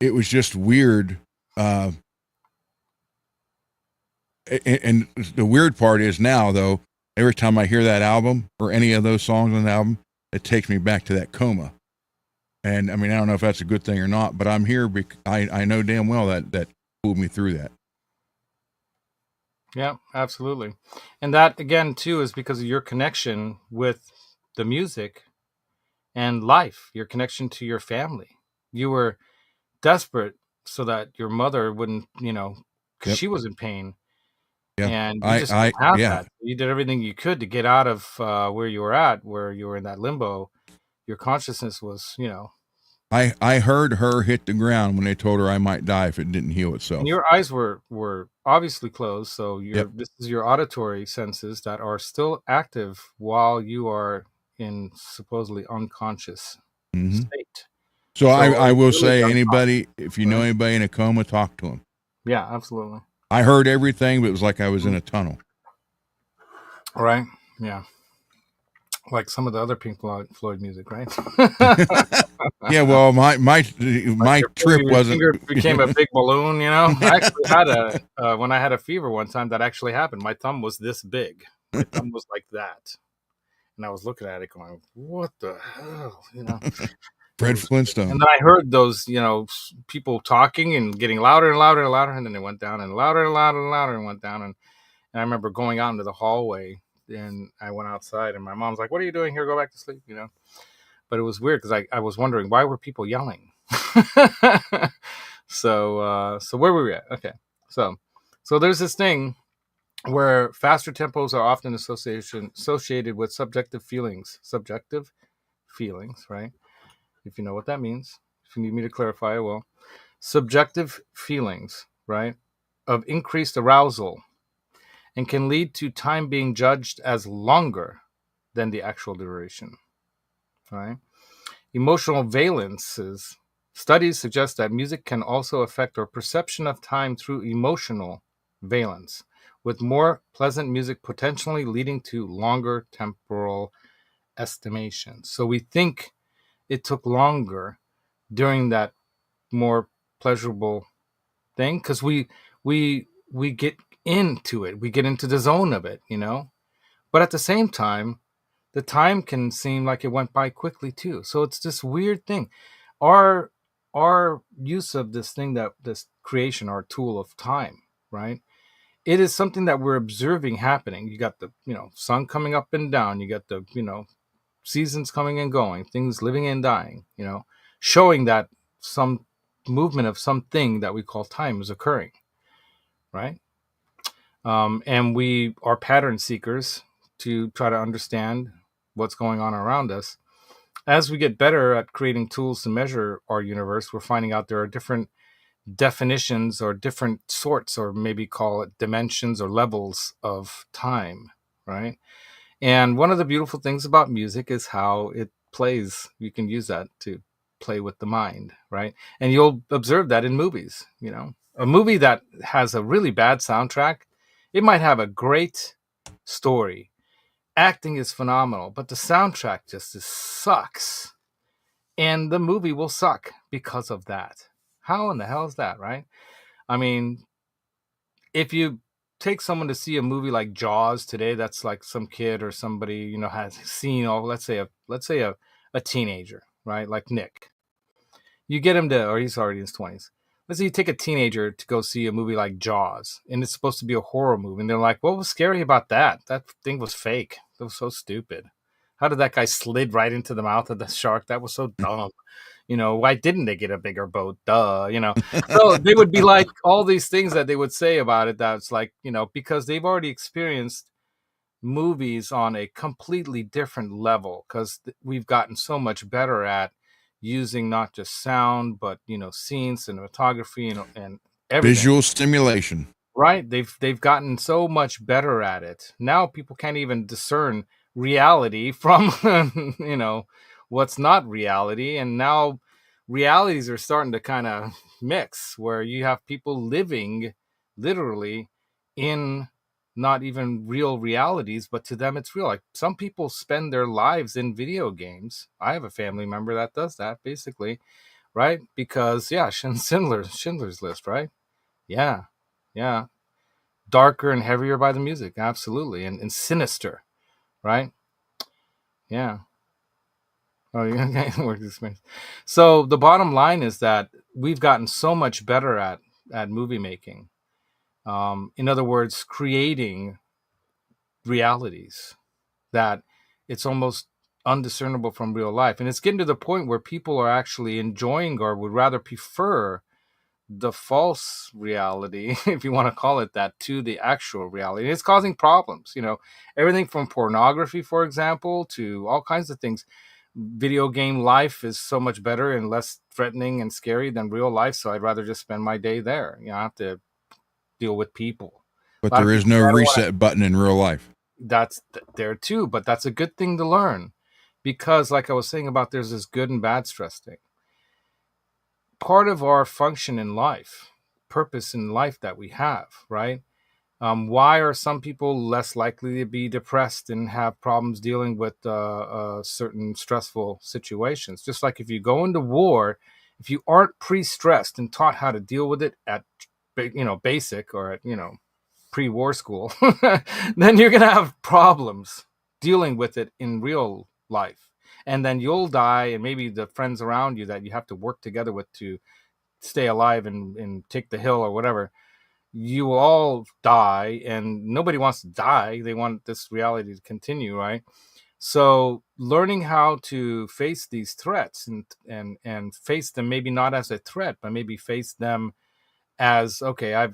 it was just weird. And the weird part is now, though, every time I hear that album or any of those songs on the album, it takes me back to that coma. And I mean, I don't know if that's a good thing or not, but I'm here because I know damn well that pulled me through that. Yeah, absolutely. And that, again, too, is because of your connection with the music and life, your connection to your family. You were desperate so that your mother wouldn't, because she was in pain. Yeah. And you just didn't have that. You did everything you could to get out of where you were at, where you were in that limbo. Your consciousness was, I heard her hit the ground when they told her I might die if it didn't heal itself. And your eyes were obviously closed, so this is your auditory senses that are still active while you are in supposedly unconscious state. So I will say, anybody, if you know anybody in a coma, talk to them. Yeah, absolutely. I heard everything, but it was like I was in a tunnel. Right. Yeah. Like some of the other Pink Floyd music, right? Yeah, well, my trip wasn't. Your finger became a big balloon, I actually had when I had a fever one time, that actually happened. My thumb was this big. My thumb was like that, and I was looking at it, going, "What the hell?" Fred Flintstone. And then I heard those, people talking and getting louder and louder and louder, and then it went down, and louder and louder and louder, and went down, and I remember going out into the hallway. And I went outside, and my mom's like, "What are you doing here? Go back to sleep," But it was weird because I was wondering, why were people yelling? So where were we at? Okay. So there's this thing where faster tempos are often associated with subjective feelings, right? If you know what that means. If you need me to clarify, I will. Subjective feelings, right, of increased arousal, and can lead to time being judged as longer than the actual duration, right? Emotional valences. Studies suggest that music can also affect our perception of time through emotional valence, with more pleasant music potentially leading to longer temporal estimation. So we think it took longer during that more pleasurable thing because we get into it, we get into the zone of it, but at the same time the time can seem like it went by quickly too. So it's this weird thing. Our use of this thing, that this creation, our tool of time, right, it is something that we're observing happening. You got the sun coming up and down, you got the seasons coming and going, things living and dying, showing that some movement of something that we call time is occurring, right? And we are pattern seekers to try to understand what's going on around us. As we get better at creating tools to measure our universe, we're finding out there are different definitions or different sorts, or maybe call it dimensions or levels of time, right? And one of the beautiful things about music is how it plays. You can use that to play with the mind, right? And you'll observe that in movies. A movie that has a really bad soundtrack, it might have a great story, acting is phenomenal, but the soundtrack just sucks, and the movie will suck because of that. How in the hell is that, right? I mean, if you take someone to see a movie like Jaws today, that's like some kid or somebody has seen, let's say a teenager, right, like Nick. You get him to, or he's already in his 20s. Let's say you take a teenager to go see a movie like Jaws, and it's supposed to be a horror movie, and they're like, what was scary about that? That thing was fake. It was so stupid. How did that guy slid right into the mouth of the shark? That was so dumb. Why didn't they get a bigger boat? Duh, So they would be like all these things that they would say about it. That's like, because they've already experienced movies on a completely different level, because we've gotten so much better at using not just sound, but scene, cinematography, and everything. Visual stimulation. Right. They've gotten so much better at it. Now people can't even discern reality from what's not reality. And now realities are starting to kind of mix, where you have people living literally in not even real realities, but to them it's real. Like some people spend their lives in video games. I have a family member that does that, basically, right? Because Schindler's List, right? Yeah. Darker and heavier by the music, absolutely, and sinister, right? Yeah. Oh, yeah. Work experience. So the bottom line is that we've gotten so much better at movie making. In other words, creating realities that it's almost undiscernible from real life, and it's getting to the point where people are actually enjoying, or would rather prefer, the false reality, if you want to call it that, to the actual reality. And it's causing problems, everything from pornography, for example, to all kinds of things. Video game life is so much better and less threatening and scary than real life, so I'd rather just spend my day there. I have to deal with people. But there is no reset button in real life. That's there too, but that's a good thing to learn, because like I was saying about, there's this good and bad stress thing. Part of our function in life, purpose in life that we have, right? Why are some people less likely to be depressed and have problems dealing with certain stressful situations? Just like if you go into war, if you aren't pre-stressed and taught how to deal with it at basic, or at pre-war school, then you're gonna have problems dealing with it in real life. And then you'll die, and maybe the friends around you that you have to work together with to stay alive and take the hill or whatever, you will all die, and nobody wants to die. They want this reality to continue, right? So learning how to face these threats and face them, maybe not as a threat, but maybe face them as, okay,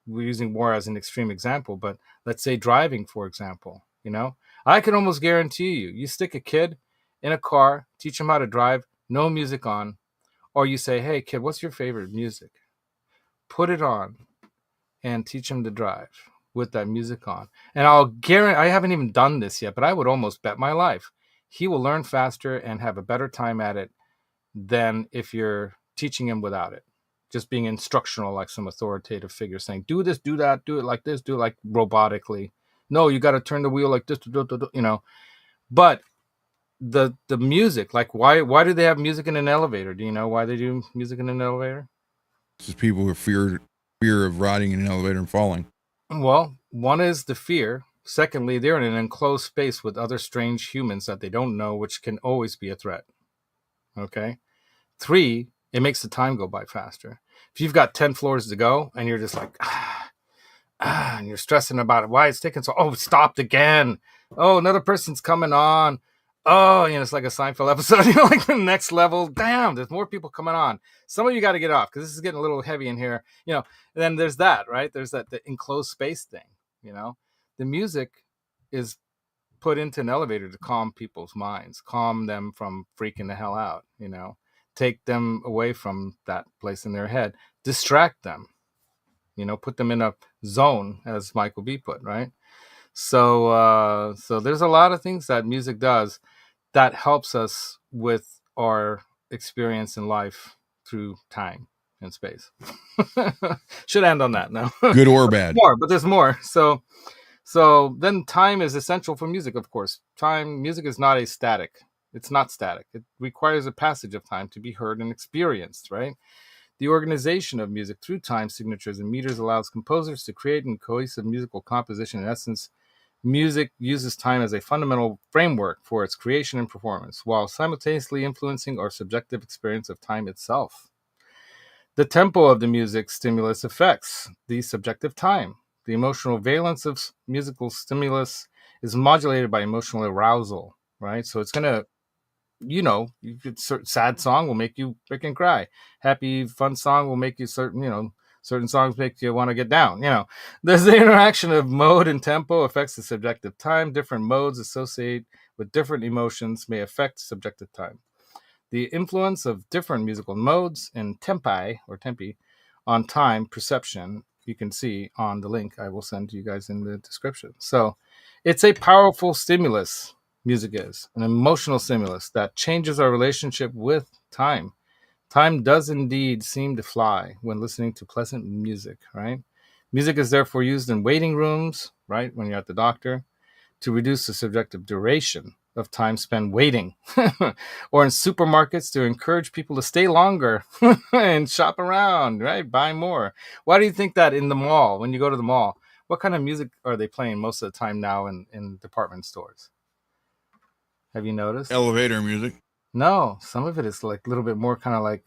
we're using war as an extreme example, but let's say driving, for example. I can almost guarantee you stick a kid in a car, teach him how to drive, no music on, or you say, hey kid, what's your favorite music? Put it on and teach him to drive with that music on. And I'll guarantee, I haven't even done this yet, but I would almost bet my life he will learn faster and have a better time at it than if you're teaching him without it. Just being instructional, like some authoritative figure saying, do this, do that, do it like this, do it like robotically. No, you got to turn the wheel like this, But the music, like why do they have music in an elevator? Do you know why they do music in an elevator? It's just people who fear of riding in an elevator and falling. Well, one is the fear. Secondly, they're in an enclosed space with other strange humans that they don't know, which can always be a threat. Okay. 3, it makes the time go by faster. If you've got 10 floors to go and you're just like, and you're stressing about it, why it's taking so, it stopped again. Oh, another person's coming on. Oh, it's like a Seinfeld episode, like the next level. Damn, there's more people coming on. Some of you got to get off because this is getting a little heavy in here, And then there's that, right? There's the enclosed space thing, The music is put into an elevator to calm people's minds, calm them from freaking the hell out, take them away from that place in their head, distract them, put them in a zone, as Michael B put, right? So there's a lot of things that music does that helps us with our experience in life through time and space. Should end on that now. Good or bad. But there's more. So then time is essential for music, of course. Music is not static. It's not static. It requires a passage of time to be heard and experienced, right? The organization of music through time signatures and meters allows composers to create a cohesive musical composition. In essence, music uses time as a fundamental framework for its creation and performance, while simultaneously influencing our subjective experience of time itself. The tempo of the music stimulus affects the subjective time. The emotional valence of musical stimulus is modulated by emotional arousal, right? So it's going to, sad song will make you freaking cry. Happy, fun song will make you certain songs make you want to get down. There's the interaction of mode and tempo affects the subjective time. Different modes associated with different emotions may affect subjective time. The influence of different musical modes and tempi on time perception, you can see on the link I will send to you guys in the description. So it's a powerful stimulus. Music is an emotional stimulus that changes our relationship with time. Time does indeed seem to fly when listening to pleasant music, right? Music is therefore used in waiting rooms, right, when you're at the doctor, to reduce the subjective duration of time spent waiting, or in supermarkets to encourage people to stay longer and shop around, right, buy more. Why do you think that in the mall, when you go to the mall, what kind of music are they playing most of the time now in department stores? Have you noticed? Elevator music. No, some of it is like a little bit more kind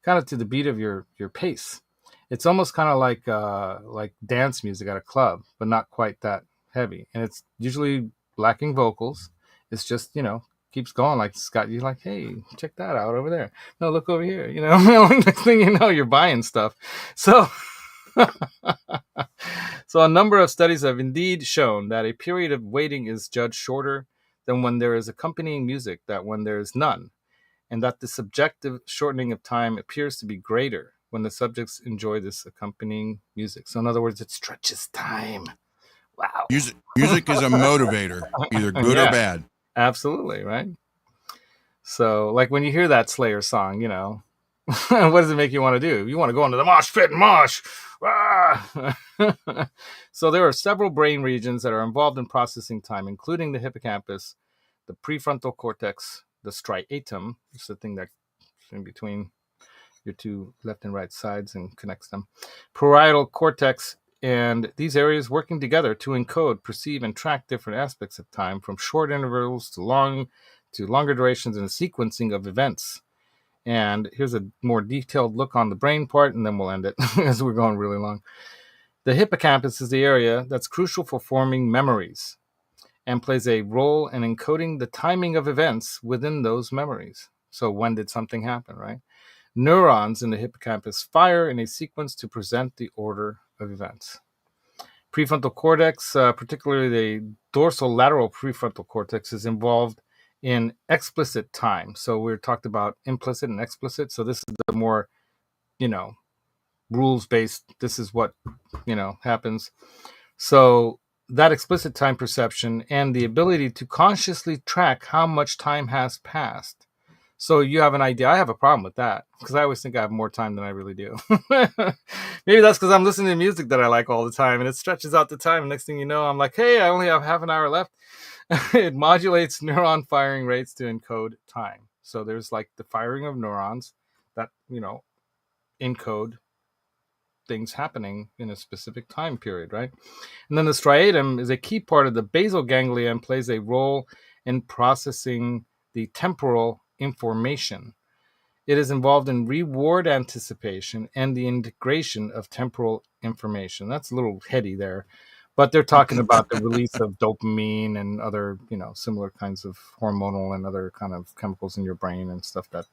of to the beat of your pace. It's almost kind of like dance music at a club, but not quite that heavy. And it's usually lacking vocals. It's just, keeps going. Like Scott, you're like, hey, check that out over there. No, look over here. Next thing you know, you're buying stuff. So a number of studies have indeed shown that a period of waiting is judged shorter than when there is accompanying music than when there is none, and that the subjective shortening of time appears to be greater when the subjects enjoy this accompanying music. So in other words, it stretches time. Wow. Music is a motivator, either good or bad. Absolutely, right? So like when you hear that Slayer song, what does it make you want to do? You want to go into the mosh pit and mosh. So there are several brain regions that are involved in processing time, including the hippocampus, the prefrontal cortex, the striatum, which is the thing that's in between your two left and right sides and connects them, parietal cortex, and these areas working together to encode, perceive, and track different aspects of time, from short intervals to longer durations, and a sequencing of events. And here's a more detailed look on the brain part, and then we'll end it as we're going really long. The hippocampus is the area that's crucial for forming memories. and plays a role in encoding the timing of events within those memories. So when did something happen, right? Neurons in the hippocampus fire in a sequence to present the order of events. Prefrontal cortex, particularly the dorsal lateral prefrontal cortex, is involved in explicit time. So we talked about implicit and explicit. So this is the more, rules-based, this is what, happens. So that explicit time perception and the ability to consciously track how much time has passed. So you have an idea. I have a problem with that because I always think I have more time than I really do. Maybe that's because I'm listening to music that I like all the time and it stretches out the time. And next thing you know, I'm like, hey, I only have half an hour left. It modulates neuron firing rates to encode time. So there's like the firing of neurons that, encode things happening in a specific time period, right? And then the striatum is a key part of the basal ganglia and plays a role in processing the temporal information. It is involved in reward anticipation and the integration of temporal information. That's a little heady there, but they're talking about the release of dopamine and other, similar kinds of hormonal and other kind of chemicals in your brain and stuff that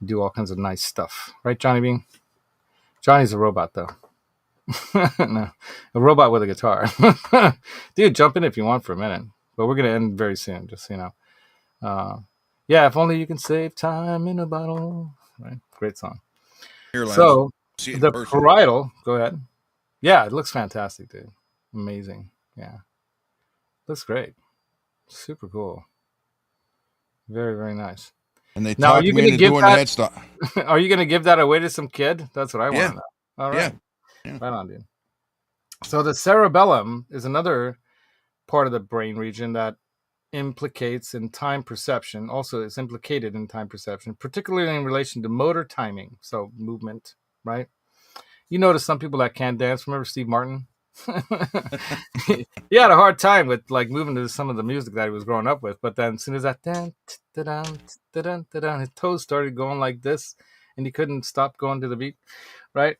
do all kinds of nice stuff. Right, Johnny Bean? Johnny's a robot, though. No, a robot with a guitar. Dude, jump in if you want for a minute. But we're going to end very soon, just so you know. Yeah, if only you can save time in a bottle. Right? Great song. So, the parietal, go ahead. Yeah, it looks fantastic, dude. Amazing. Yeah. Looks great. Super cool. Very, very nice. And they talked me into doing that stuff. Are you going to give that away to some kid? That's what I want to know. All right. Yeah. Right on, dude. So the cerebellum is another part of the brain region that implicates in time perception. Also, it's implicated in time perception, particularly in relation to motor timing. So movement, right? You notice some people that can't dance. Remember Steve Martin? He had a hard time with like moving to some of the music that he was growing up with. But then as soon as that his toes started going like this and he couldn't stop going to the beat, right?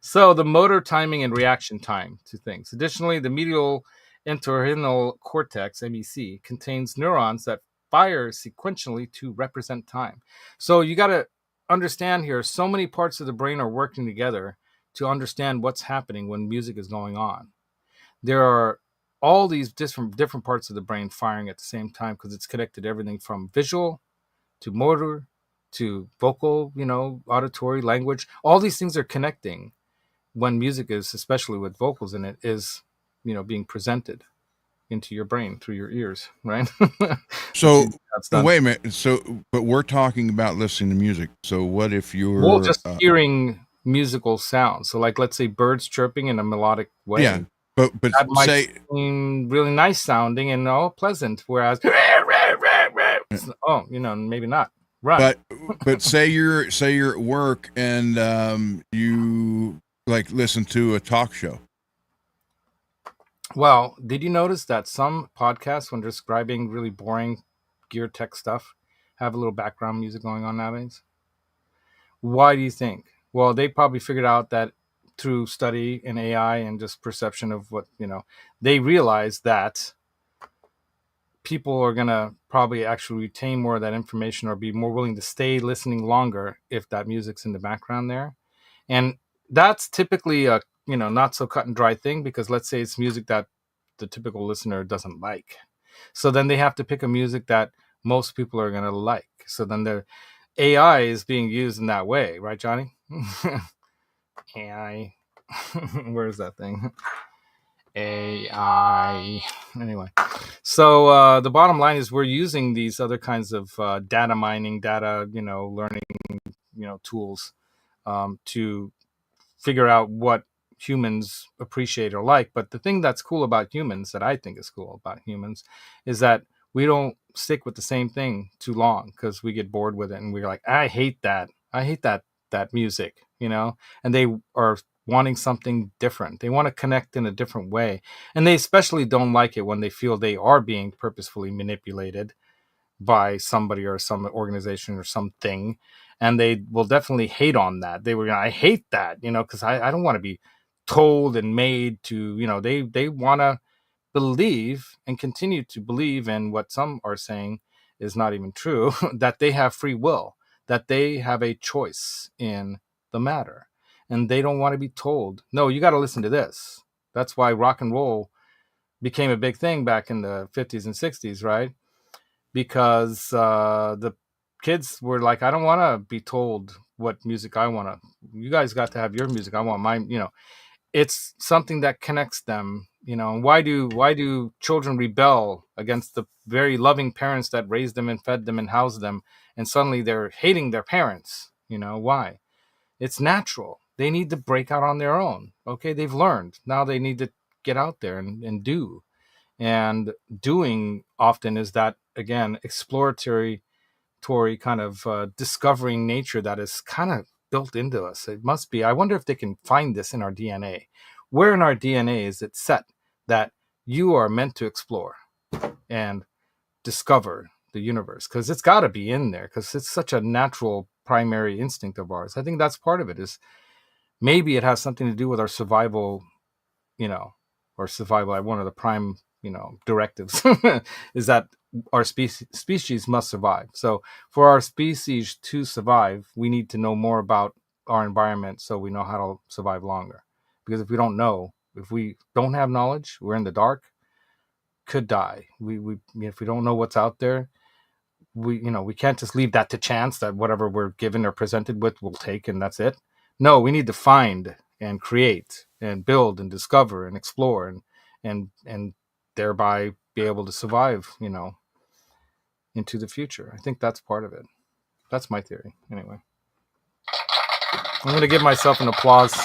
So the motor timing and reaction time to things. Additionally, the medial entorhinal cortex, MEC, contains neurons that fire sequentially to represent time. So you got to understand here, so many parts of the brain are working together to understand what's happening when music is going on. There are all these different parts of the brain firing at the same time because it's connected to everything from visual to motor to vocal, auditory, language. All these things are connecting when music is, especially with vocals in it, is, being presented into your brain through your ears, right? So wait a minute. So, but we're talking about listening to music. So what if you're just hearing musical sounds? So like, let's say birds chirping in a melodic way. Yeah, but that might seem really nice sounding and pleasant, whereas maybe not. Right. But say you're at work and you like listen to a talk show. Well, did you notice that some podcasts, when describing really boring gear tech stuff, have a little background music going on nowadays? Why do you think? Well, they probably figured out that through study and AI and just perception of what, they realized that people are going to probably actually retain more of that information or be more willing to stay listening longer if that music's in the background there. And that's typically a, not so cut and dry thing, because let's say it's music that the typical listener doesn't like. So then they have to pick a music that most people are going to like. So then their AI is being used in that way. Right, Johnny? AI. Where's that thing? AI. Anyway, so the bottom line is we're using these other kinds of data mining, learning, tools to figure out what humans appreciate or like. But the thing that's cool about humans, that I think is cool about humans, is that we don't stick with the same thing too long because we get bored with it and we're like, I hate that music, and they are wanting something different. They want to connect in a different way. And they especially don't like it when they feel they are being purposefully manipulated by somebody or some organization or something. And they will definitely hate on that. I hate that, because I don't want to be told and made to, they want to believe and continue to believe in what some are saying is not even true, that they have free will, that they have a choice in the matter. And they don't want to be told, no, you got to listen to this. That's why rock and roll became a big thing back in the 50s and 60s, right? Because the kids were like, I don't want to be told what music I want to. You guys got to have your music. I want mine. It's something that connects them. And why do children rebel against the very loving parents that raised them and fed them and housed them, and suddenly they're hating their parents? Why? It's natural. They need to break out on their own. Okay, they've learned. Now they need to get out there and do. And doing often is that, again, exploratory kind of discovering nature that is kind of built into us. It must be. I wonder if they can find this in our DNA. Where in our DNA is it set that you are meant to explore and discover the universe? Because it's got to be in there, because it's such a natural primary instinct of ours. I think that's part of it. Is maybe it has something to do with our survival, or survival. One of the prime directives is that our species must survive. So for our species to survive, we need to know more about our environment so we know how to survive longer. Because if we don't have knowledge, we're in the dark, could die. If we don't know what's out there, we can't just leave that to chance, that whatever we're given or presented with we'll take and that's it. No, we need to find and create and build and discover and explore and thereby be able to survive, into the future. I think that's part of it. That's my theory. Anyway, I'm going to give myself an applause.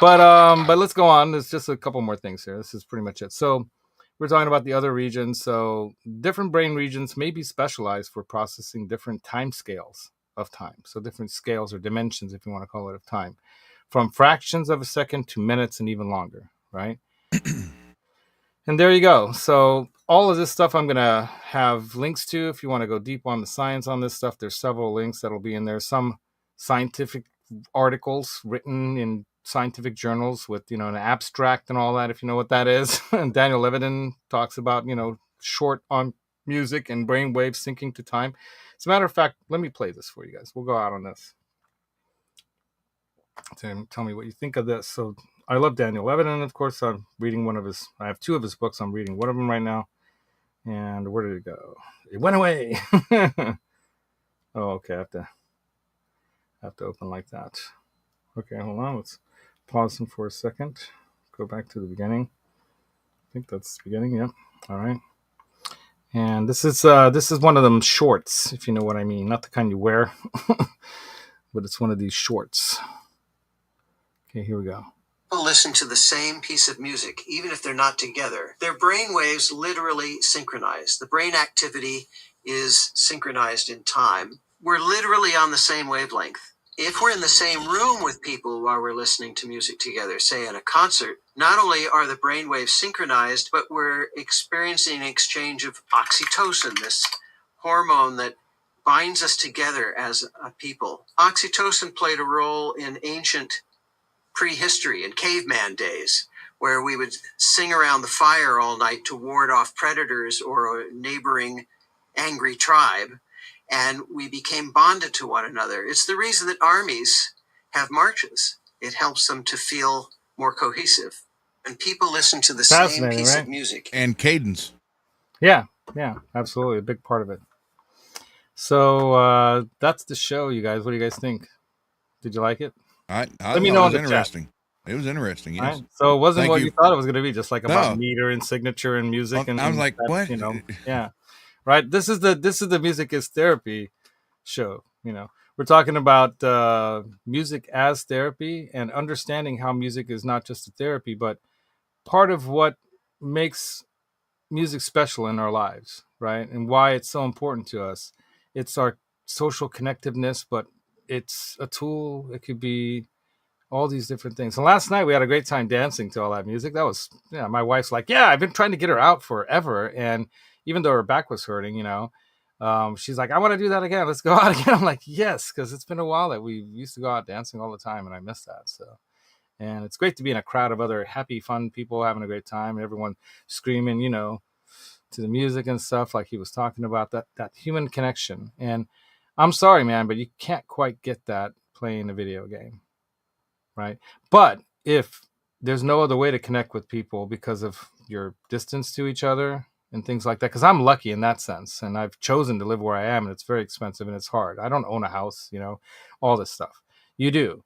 But let's go on. There's just a couple more things here. This is pretty much it. So we're talking about the other regions. So different brain regions may be specialized for processing different time scales of time. So different scales or dimensions, if you want to call it, of time, from fractions of a second to minutes and even longer, right? And there you go. So all of this stuff I'm going to have links to. If you want to go deep on the science on this stuff, there's several links that'll be in there. Some scientific articles written in scientific journals with, an abstract and all that, if you know what that is. And Daniel Levitin talks about, short on music and brain waves syncing to time. As a matter of fact, let me play this for you guys. We'll go out on this. Tell me what you think of this. So I love Daniel Levitin, of course. I'm reading I have 2 of his books. I'm reading one of them right now. And where did it go? It went away. Oh, okay. I have to open like that. Okay, hold on. Let's pause them for a second. Go back to the beginning. I think that's the beginning. Yep. All right. And this is one of them shorts, if you know what I mean. Not the kind you wear, but it's one of these shorts. Okay, here we go. Listen to the same piece of music, even if they're not together. Their brain waves literally synchronize. The brain activity is synchronized in time. We're literally on the same wavelength. If we're in the same room with people while we're listening to music together, say at a concert, not only are the brain waves synchronized, but we're experiencing an exchange of oxytocin, this hormone that binds us together as a people. Oxytocin played a role in ancient prehistory and caveman days, where we would sing around the fire all night to ward off predators or a neighboring angry tribe, and we became bonded to one another. It's the reason that armies have marches. It helps them to feel more cohesive. And people listen to the same piece of music. And cadence. Yeah, absolutely. A big part of it. So that's the show, you guys. What do you guys think? Did you like it? Let me know. It was interesting. Chat. It was interesting. Yes. Right. So it wasn't what you thought it was going to be, just like about meter and signature and music. I was like, what? Yeah. Right. This is the Music is Therapy show. We're talking about music as therapy and understanding how music is not just a therapy, but part of what makes music special in our lives, right? And why it's so important to us. It's our social connectiveness, but it's a tool. It could be all these different things. And last night we had a great time dancing to all that music. That was, my wife's like, I've been trying to get her out forever. And even though her back was hurting, She's like, I want to do that again. Let's go out again. I'm like, yes, because it's been a while that we used to go out dancing all the time, and I miss that. So, and it's great to be in a crowd of other happy, fun people having a great time, and everyone screaming, to the music and stuff, like he was talking about, that human connection. And I'm sorry, man, but you can't quite get that playing a video game, right? But if there's no other way to connect with people because of your distance to each other and things like that, because I'm lucky in that sense, and I've chosen to live where I am, and it's very expensive and it's hard. I don't own a house, all this stuff. You do,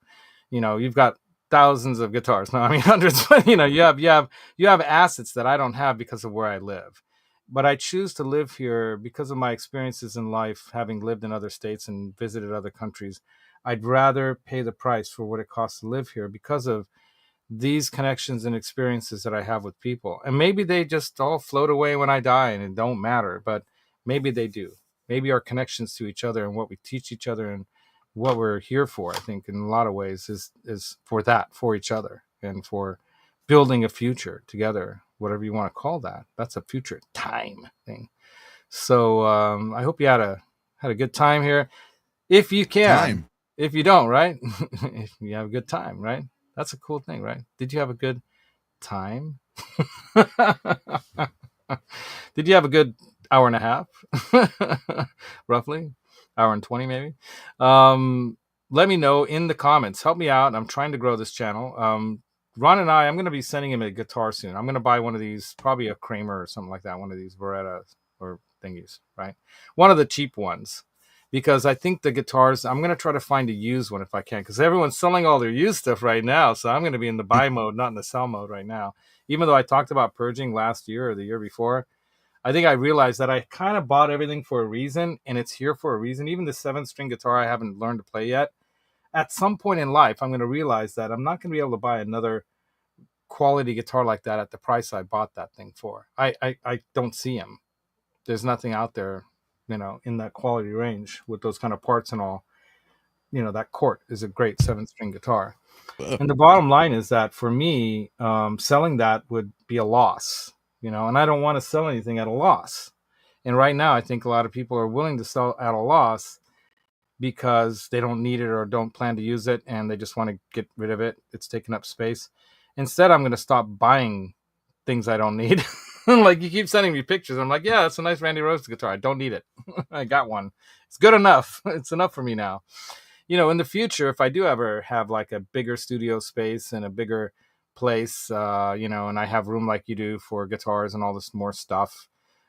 you've got thousands of guitars. No, I mean hundreds. But you have assets that I don't have because of where I live. But I choose to live here because of my experiences in life, having lived in other states and visited other countries. I'd rather pay the price for what it costs to live here because of these connections and experiences that I have with people. And maybe they just all float away when I die and it don't matter, but maybe they do. Maybe our connections to each other and what we teach each other and what we're here for, I think in a lot of ways is for each other and for building a future together, whatever you want to call that. That's a future time thing. So I hope you had a good time here. If you can, if you don't, right? If you have a good time, right? That's a cool thing, right? Did you have a good time? Did you have a good hour and a half? Roughly? Hour and 20 maybe? Let me know in the comments. Help me out. I'm trying to grow this channel. Ron and I'm going to be sending him a guitar soon. I'm going to buy one of these, probably a Kramer or something like that, one of these Berettas or thingies, right? One of the cheap ones. Because I think the guitars, I'm going to try to find a used one if I can, because everyone's selling all their used stuff right now. So I'm going to be in the buy mode, not in the sell mode right now. Even though I talked about purging last year or the year before, I think I realized that I kind of bought everything for a reason, and it's here for a reason. Even the 7-string guitar I haven't learned to play yet. At some point in life, I'm going to realize that I'm not going to be able to buy another quality guitar like that at the price I bought that thing for. I don't see them. There's nothing out there, in that quality range with those kind of parts and all. That Court is a great 7-string guitar. And the bottom line is that for me, selling that would be a loss, and I don't want to sell anything at a loss. And right now, I think a lot of people are willing to sell at a loss because they don't need it or don't plan to use it, and they just want to get rid of it. It's taking up space. Instead, I'm going to stop buying things I don't need. Like, you keep sending me pictures. I'm like, yeah, it's a nice Randy Rhoads guitar. I don't need it. I got one. It's good enough. It's enough for me now. In the future, if I do ever have like a bigger studio space and a bigger place, and I have room like you do for guitars and all this more stuff,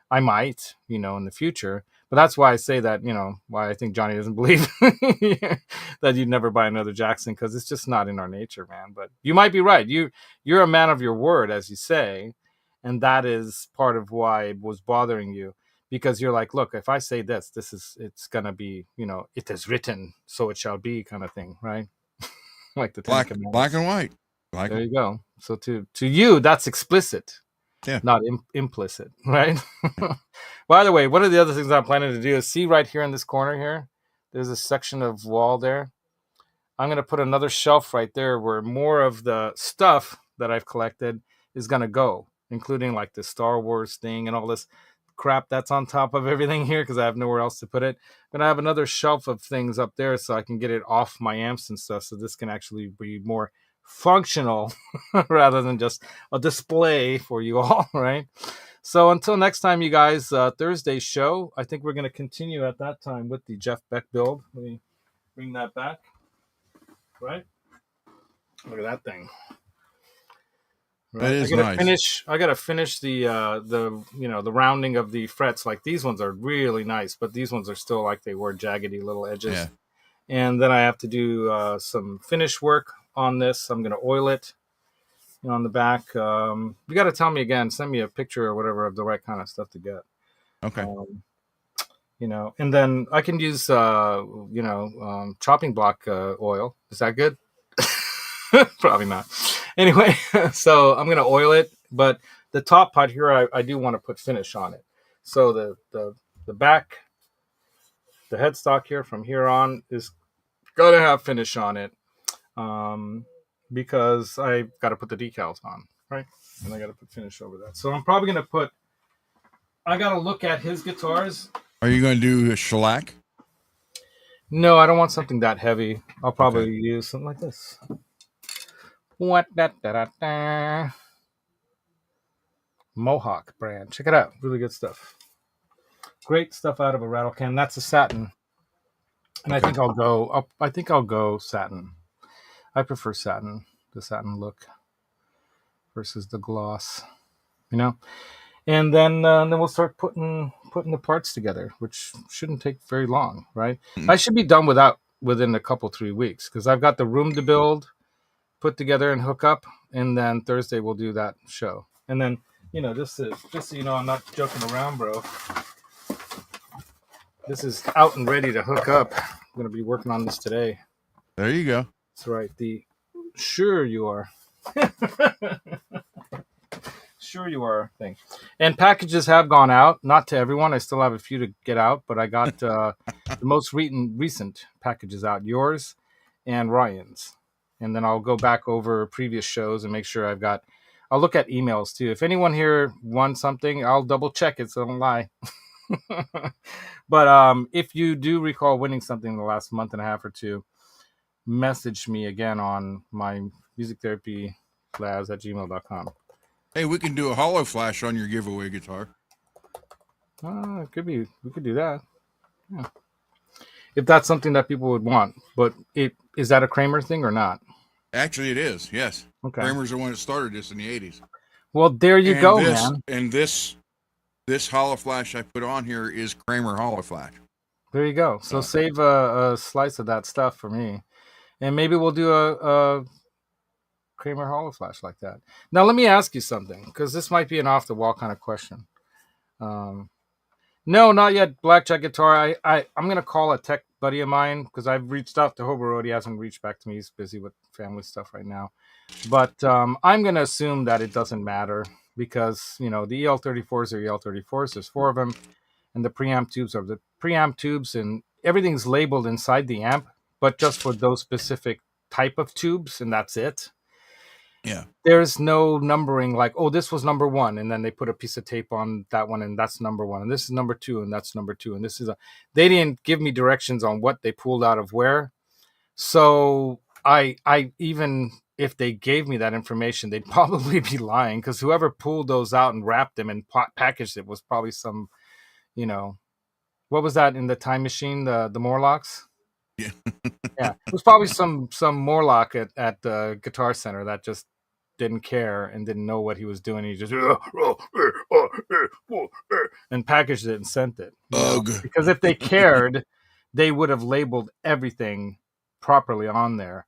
I might, in the future. But that's why I say that, why I think Johnny doesn't believe that you'd never buy another Jackson, because it's just not in our nature, man. But you might be right. You're a man of your word, as you say. And that is part of why it was bothering you, because you're like, look, if I say it's going to be, it is written, so it shall be kind of thing, right? Like the black and white. There you go. So to you, that's explicit. Yeah. Not implicit, right? By the way, one of the other things I'm planning to do is see right here in this corner here, there's a section of wall there. I'm going to put another shelf right there where more of the stuff that I've collected is going to go, including like the Star Wars thing and all this crap that's on top of everything here because I have nowhere else to put it. But I have another shelf of things up there so I can get it off my amps and stuff, so this can actually be more functional rather than just a display for you all, right? So until next time, you guys, Thursday's show, I think we're going to continue at that time with the Jeff Beck build. Let me bring that back, right? Look at that thing. Right? That is nice. I gotta finish the rounding of the frets. Like, these ones are really nice, but these ones are still like they were jaggedy little edges. Yeah. And then I have to do some finish work on this. I'm gonna oil it, on the back. You got to tell me again. Send me a picture or whatever of the right kind of stuff to get. Okay. And then I can use chopping block oil. Is that good? Probably not. Anyway, so I'm going to oil it, but the top part here, I do want to put finish on it. So the back, the headstock here from here on is going to have finish on it, because I got to put the decals on, right? And I got to put finish over that. So I'm probably going to I got to look at his guitars Are you going to do a shellac? No, I don't want something that heavy. I'll probably use something like this. What da. Mohawk brand. Check it out. Really good stuff. Great stuff out of a rattle can. That's a satin. And I think I'll go satin. I prefer satin, the satin look versus the gloss, you know. And then we'll start putting the parts together, which shouldn't take very long, right? I should be done within a couple 3 weeks because I've got the room to build, put together, and hook up, and then Thursday we'll do that show. And then just so you know, I'm not joking around, bro. This is out and ready to hook up. I'm gonna be working on this today. There you go. That's right. Sure you are. Sure you are thing. And packages have gone out, not to everyone. I still have a few to get out, but I got the most recent packages out, yours and Ryan's. And then I'll go back over previous shows and make sure I'll look at emails too. If anyone here won something, I'll double check it so I don't lie. But if you do recall winning something in the last month and a half or two, message me again on my MusicTherapyLaz@gmail.com. Hey, we can do a hollow flash on your giveaway guitar. It could be. We could do that. Yeah. If that's something that people would want. But is that a Kramer thing or not? Actually, it is. Yes. Okay. Kramer's the one that started this in the 80s. Well, there you go, man. And this hollow flash I put on here is Kramer hollow flash. There you go. So save a slice of that stuff for me. And maybe we'll do a Kramer hollow flash like that. Now, let me ask you something, because this might be an off-the-wall kind of question. No, not yet. Blackjack guitar. I'm going to call a tech buddy of mine, because I've reached out to Hobo Road. He hasn't reached back to me. He's busy with family stuff right now. But I'm going to assume that it doesn't matter, because, the EL34s are EL34s. There's 4 of them. And the preamp tubes are the preamp tubes, and everything's labeled inside the amp, but just for those specific type of tubes, and that's it. Yeah. There's no numbering like, oh, this was number 1, and then they put a piece of tape on that one, and that's number 1, and this is number 2, and that's number 2, and this is they didn't give me directions on what they pulled out of where. So I even if they gave me that information, they'd probably be lying, because whoever pulled those out and wrapped them and packaged it was probably some, what was that in the time machine, the Morlocks? Yeah. Yeah, it was probably some Morlock at the Guitar Center that just didn't care and didn't know what he was doing. He just and packaged it and sent it. Because if they cared, they would have labeled everything properly on there.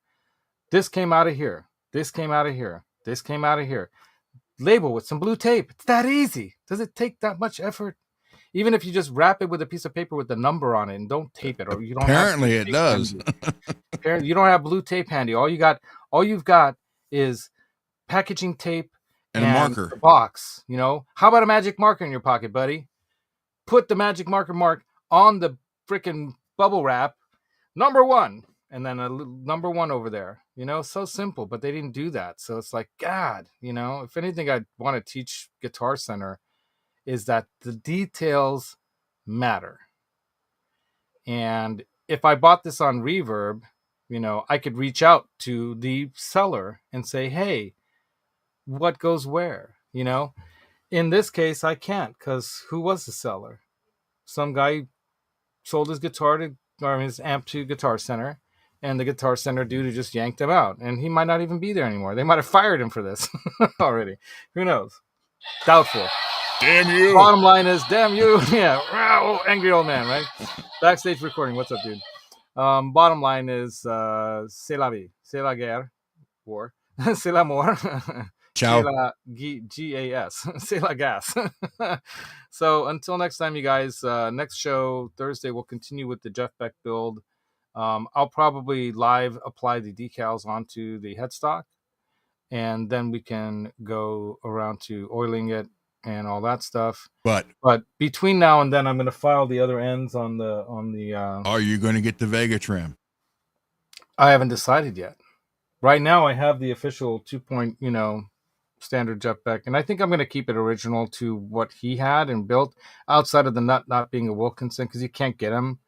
This came out of here. This came out of here. This came out of here. Label with some blue tape. It's that easy. Does it take that much effort? Even if you just wrap it with a piece of paper with the number on it and don't tape it, or you don't. Apparently, it does. Apparently, you don't have blue tape handy. All you've got is packaging tape and a marker, a box. How about a magic marker in your pocket, buddy? Put the magic marker mark on the freaking bubble wrap, number 1, and then a little number 1 over there. So simple, but they didn't do that. So it's like, God, if anything, I'd want to teach Guitar Center is that the details matter. And if I bought this on Reverb, I could reach out to the seller and say, hey, what goes where? In this case, I can't, because who was the seller? Some guy sold his his amp to Guitar Center, and the Guitar Center dude just yanked him out, and he might not even be there anymore. They might have fired him for this already. Who knows? Doubtful. Damn you. Bottom line is, damn you. Yeah. Oh, angry old man, right? Backstage recording. What's up, dude? Bottom line is, c'est la vie. C'est la guerre. War. C'est l'amour. Ciao. C'est la gas. C'est la gas. So until next time, you guys, next show, Thursday, we'll continue with the Jeff Beck build. I'll probably live apply the decals onto the headstock, and then we can go around to oiling it and all that stuff. But between now and then, I'm going to file the other ends on the. Are you going to get the Vega trim? I haven't decided yet. Right now, I have the official 2.7 standard Jeff Beck, and I think I'm going to keep it original to what he had and built, outside of the nut not being a Wilkinson, because you can't get them.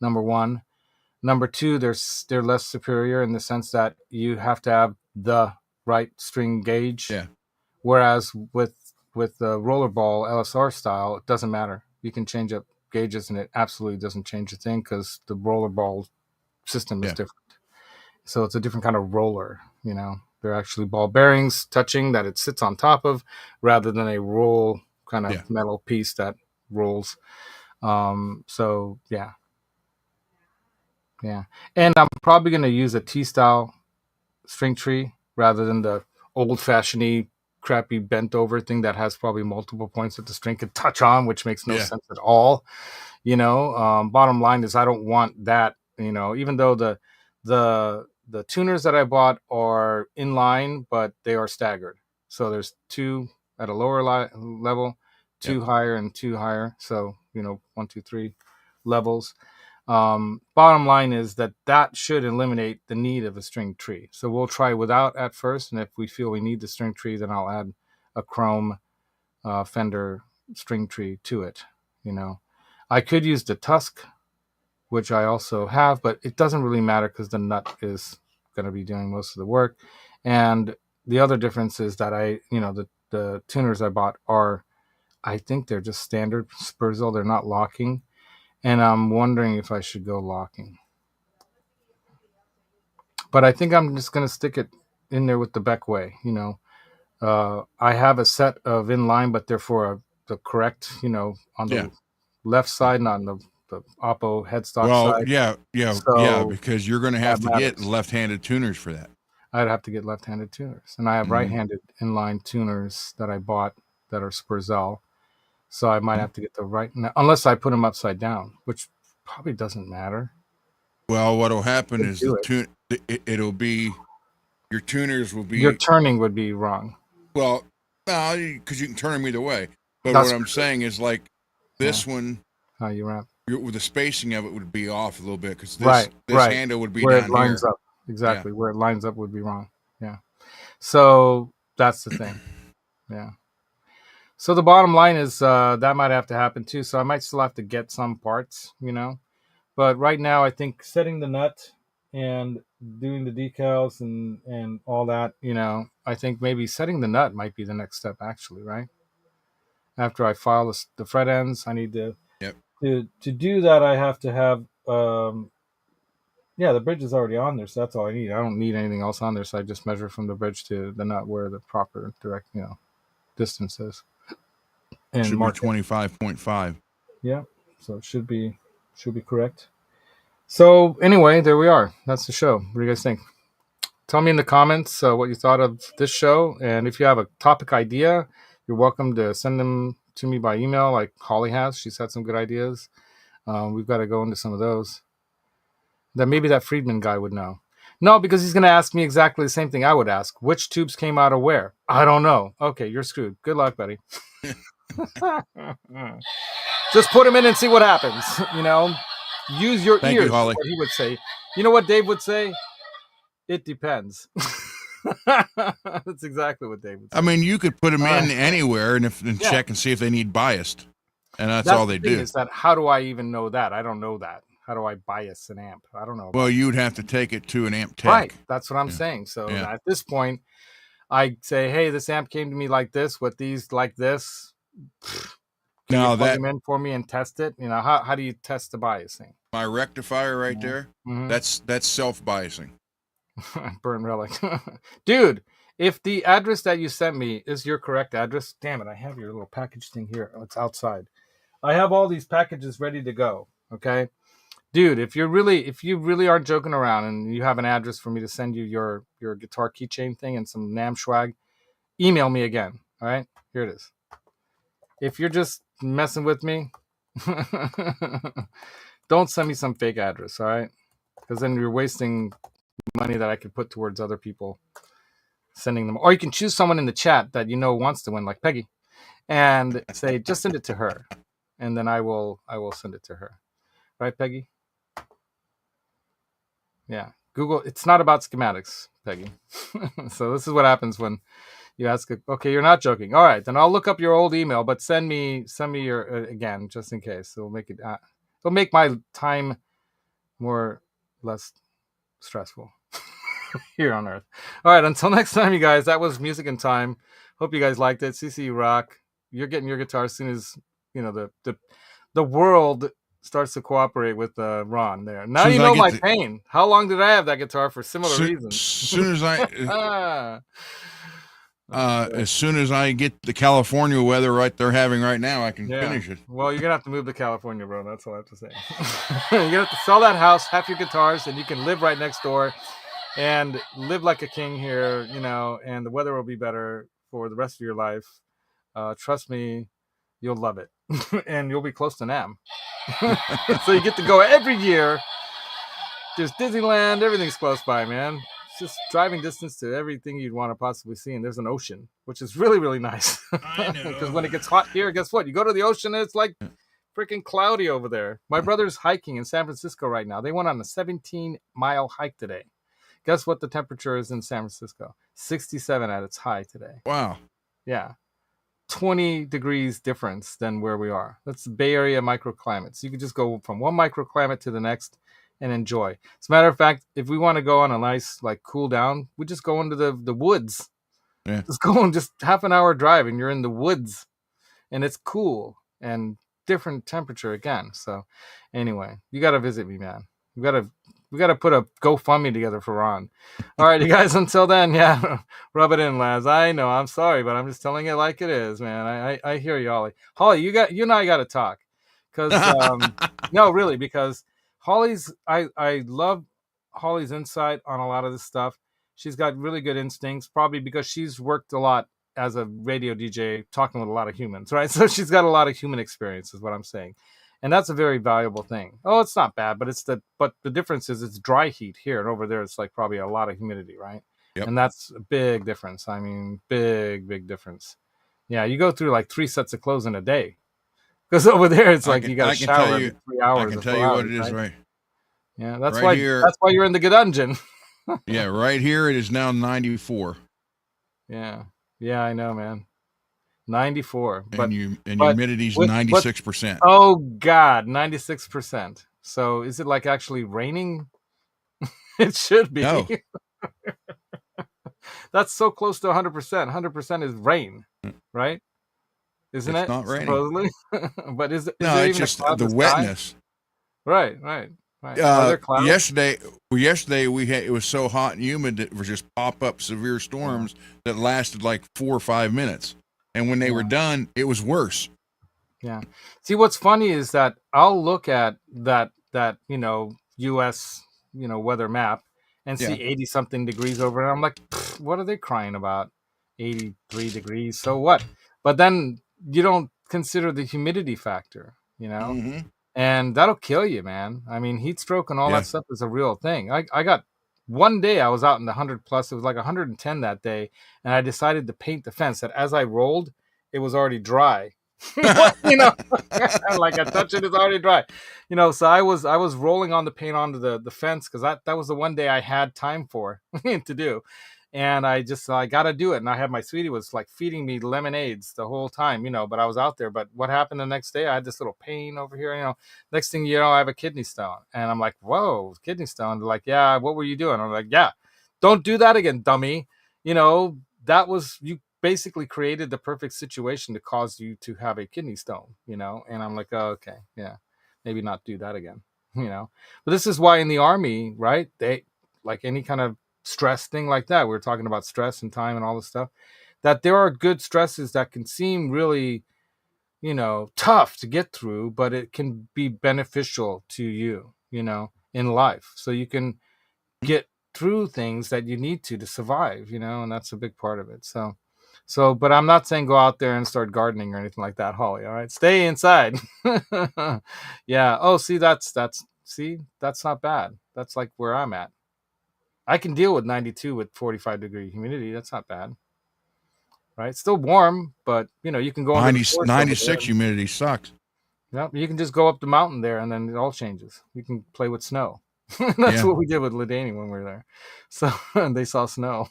Number one. Number two, they're less superior in the sense that you have to have the right string gauge. Yeah. Whereas with the rollerball LSR style, it doesn't matter. You can change up gauges, and it absolutely doesn't change a thing because the rollerball system is different. So it's a different kind of roller. They're actually ball bearings touching that it sits on top of, rather than a roll kind of metal piece that rolls. So yeah. And I'm probably going to use a T-style string tree rather than the old-fashioned crappy bent over thing that has probably multiple points that the string could touch on, which makes no sense at all. Bottom line is I don't want that, even though the tuners that I bought are in line, but they are staggered. So there's 2 at a lower level, 2 higher, and 2 higher. So, 1, 2, 3 levels. Bottom line is that should eliminate the need of a string tree. So we'll try without at first, and if we feel we need the string tree, then I'll add a chrome Fender string tree to it. I could use the Tusk, which I also have, but it doesn't really matter because the nut is going to be doing most of the work. And the other difference is that the tuners I bought I think they're just standard Spurzell. They're not locking. And I'm wondering if I should go locking. But I think I'm just going to stick it in there with the Beck way. I have a set of inline, but they're for the correct, on the left side, not on the oppo headstock side. Yeah, because you're going to have to get left-handed tuners for that. I'd have to get left-handed tuners. And I have right-handed inline tuners that I bought that are Spurzell. So I might have to get the right, unless I put them upside down, which probably doesn't matter. Well, what'll happen is it'll be your tuners will be your turning would be wrong. Well, no, because you can turn them either way. But what I'm saying is, like this one, how you wrap with the spacing of it would be off a little bit because this handle would be where down it lines here. Up exactly where it lines up would be wrong. Yeah, so that's the thing. Yeah. So the bottom line is that might have to happen too. So I might still have to get some parts, But right now, I think setting the nut and doing the decals and all that, I think maybe setting the nut might be the next step, actually, right? After I file the fret ends, I need to do that. I have to have the bridge is already on there, so that's all I need. I don't need anything else on there, so I just measure from the bridge to the nut where the proper direct, distance is. And should be 25.5. Yeah, so it should be correct. So anyway, there we are. That's the show. What do you guys think? Tell me in the comments what you thought of this show, and if you have a topic idea, you're welcome to send them to me by email, like Holly has. She's had some good ideas. We've got to go into some of those. That maybe that Friedman guy would know. No, because he's going to ask me exactly the same thing I would ask. Which tubes came out of where? I don't know. Okay, you're screwed. Good luck, buddy. Just put him in and see what happens. Use your ears. What he would say. You know what Dave would say? It depends. That's exactly what Dave would say. I mean, you could put them in anywhere and check and see if they need biased, and that's all they do. Is that how do I even know that? I don't know that. How do I bias an amp? I don't know. Well, you'd have to take it to an amp tech. Right. That's what I'm saying. So at this point, I say, hey, this amp came to me like this, with these like this. Can you plug them in for me and test it? How do you test the biasing? My rectifier right there, that's self-biasing. Burn relic. Dude, if the address that you sent me is your correct address, damn it, I have your little package thing here. Oh, it's outside. I have all these packages ready to go. Okay. Dude, if you really aren't joking around and you have an address for me to send you your guitar keychain thing and some NAMM swag, email me again. All right, here it is. If you're just messing with me, don't send me some fake address. All right, because then you're wasting money that I could put towards other people sending them. Or you can choose someone in the chat that wants to win, like Peggy, and say just send it to her, and then I will send it to her. Right, Peggy? Yeah. Google, it's not about schematics, Peggy. So this is what happens when You ask, okay, you're not joking. All right, then I'll look up your old email, but send me your again, just in case. So it'll make my time less stressful here on Earth. All right, until next time, you guys. That was Music in Time. Hope you guys liked it. CC, you rock. You're getting your guitar as soon as the world starts to cooperate with Ron there. Now you know my pain. How long did I have that guitar for similar reasons? As soon as I get the California weather they're having right now, I can finish it. Well, you're gonna have to move to California, bro. That's all I have to say. You're gonna have to sell that house, have your guitars, and you can live right next door and live like a king here, and the weather will be better for the rest of your life. Trust me, you'll love it. And you'll be close to Nam. So you get to go every year. There's Disneyland, everything's close by, man. It's just driving distance to everything you'd want to possibly see, and there's an ocean, which is really, really nice. I know. Because when it gets hot here, guess what? You go to the ocean, and it's like freaking cloudy over there. My brother's hiking in San Francisco right now. They went on a 17-mile hike today. Guess what the temperature is in San Francisco? 67 at its high today. Wow. Yeah. 20 degrees difference than where we are. That's the Bay Area microclimates. You can just go from one microclimate to the next and enjoy. As a matter of fact, if we want to go on a nice cool down, we just go into the woods. Yeah. Just go on just half an hour drive and you're in the woods and it's cool and different temperature again. So anyway, you got to visit me, man. We got to put a GoFundMe together for Ron. All right, you guys, until then, rub it in, Laz. I know, I'm sorry, but I'm just telling it like it is, man. I hear you, Holly. Holly, you and I got to talk. Because, no, really, because I love Holly's insight on a lot of this stuff. She's got really good instincts, probably because she's worked a lot as a radio DJ, talking with a lot of humans, right? So she's got a lot of human experience, is what I'm saying. And that's a very valuable thing. Oh, it's not bad, but the difference is it's dry heat here, and over there it's probably a lot of humidity, right? Yep. And that's a big difference. I mean, big difference. Yeah, you go through 3 sets of clothes in a day. Because over there, it's you got to shower every 3 hours. I can tell you what it is, right? Yeah, that's why you're in the dungeon. Yeah, right here it is now 94. Yeah, I know, man. 94, but humidity's 96%. Oh God, 96%. So is it actually raining? It should be. No. That's so close to 100%. 100% is rain, right? Isn't it? It's not raining. Supposedly. But is it it's just the wetness. Right. Yesterday it was so hot and humid that it was just pop-up severe storms that lasted 4 or 5 minutes. And when they were done, it was worse. Yeah. See, what's funny is that I'll look at that U.S. weather map and see 80 something degrees over, and I'm like, what are they crying about? 83 degrees. So what? But then you don't consider the humidity factor, Mm-hmm. And that'll kill you, man. I mean, heat stroke and all that stuff is a real thing. I got one day I was out in the 100 plus. It was 110 that day, and I decided to paint the fence. That as I rolled, it was already dry. Like I touch it, it's already dry. So I was rolling on the paint onto the fence because that was the one day I had time for to do. And I got to do it. And I had my sweetie was feeding me lemonades the whole time, but I was out there. But what happened the next day? I had this little pain over here, Next thing you know, I have a kidney stone. And I'm like, whoa, kidney stone. They're like, yeah, what were you doing? I'm like, yeah, don't do that again, dummy. That was, you basically created the perfect situation to cause you to have a kidney stone, And I'm like, oh, okay, yeah, maybe not do that again, But this is why in the Army, right, they any kind of stress thing like that, we were talking about stress and time and all this stuff, that there are good stresses that can seem really tough to get through, but it can be beneficial to you in life, so you can get through things that you need to survive, and that's a big part of it. So but I'm not saying go out there and start gardening or anything like that, Holly. All right, stay inside. Yeah. Oh, see, that's not bad. That's where I'm at. I can deal with 92 with 45 degree humidity. That's not bad. Right? It's still warm, but you can go 96 humidity sucks. Yeah, you can just go up the mountain there and then it all changes. You can play with snow. That's what we did with Ladani when we were there. So they saw snow.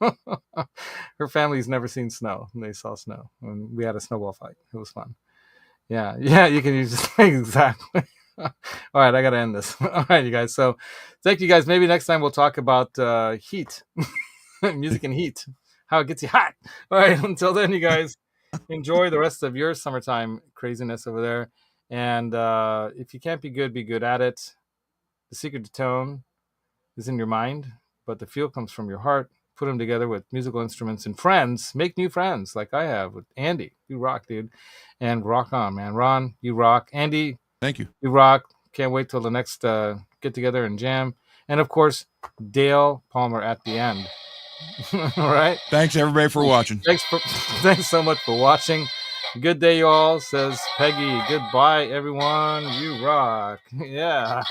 Her family's never seen snow. And they saw snow. And we had a snowball fight. It was fun. Yeah. Yeah, you can use exactly. All right, I got to end this. All right, you guys. So thank you guys. Maybe next time we'll talk about heat. Music and heat. How it gets you hot. All right, until then, you guys, enjoy the rest of your summertime craziness over there. And if you can't be good at it. The secret to tone is in your mind, but the feel comes from your heart. Put them together with musical instruments and friends. Make new friends like I have with Andy. You rock, dude. And rock on, man. Ron, you rock. Andy, thank you. You rock. Can't wait till the next get together and jam. And of course, Dale Palmer at the end. All right. Thanks everybody for watching. Thanks so much for watching. Good day, y'all, says Peggy. Goodbye, everyone. You rock. Yeah.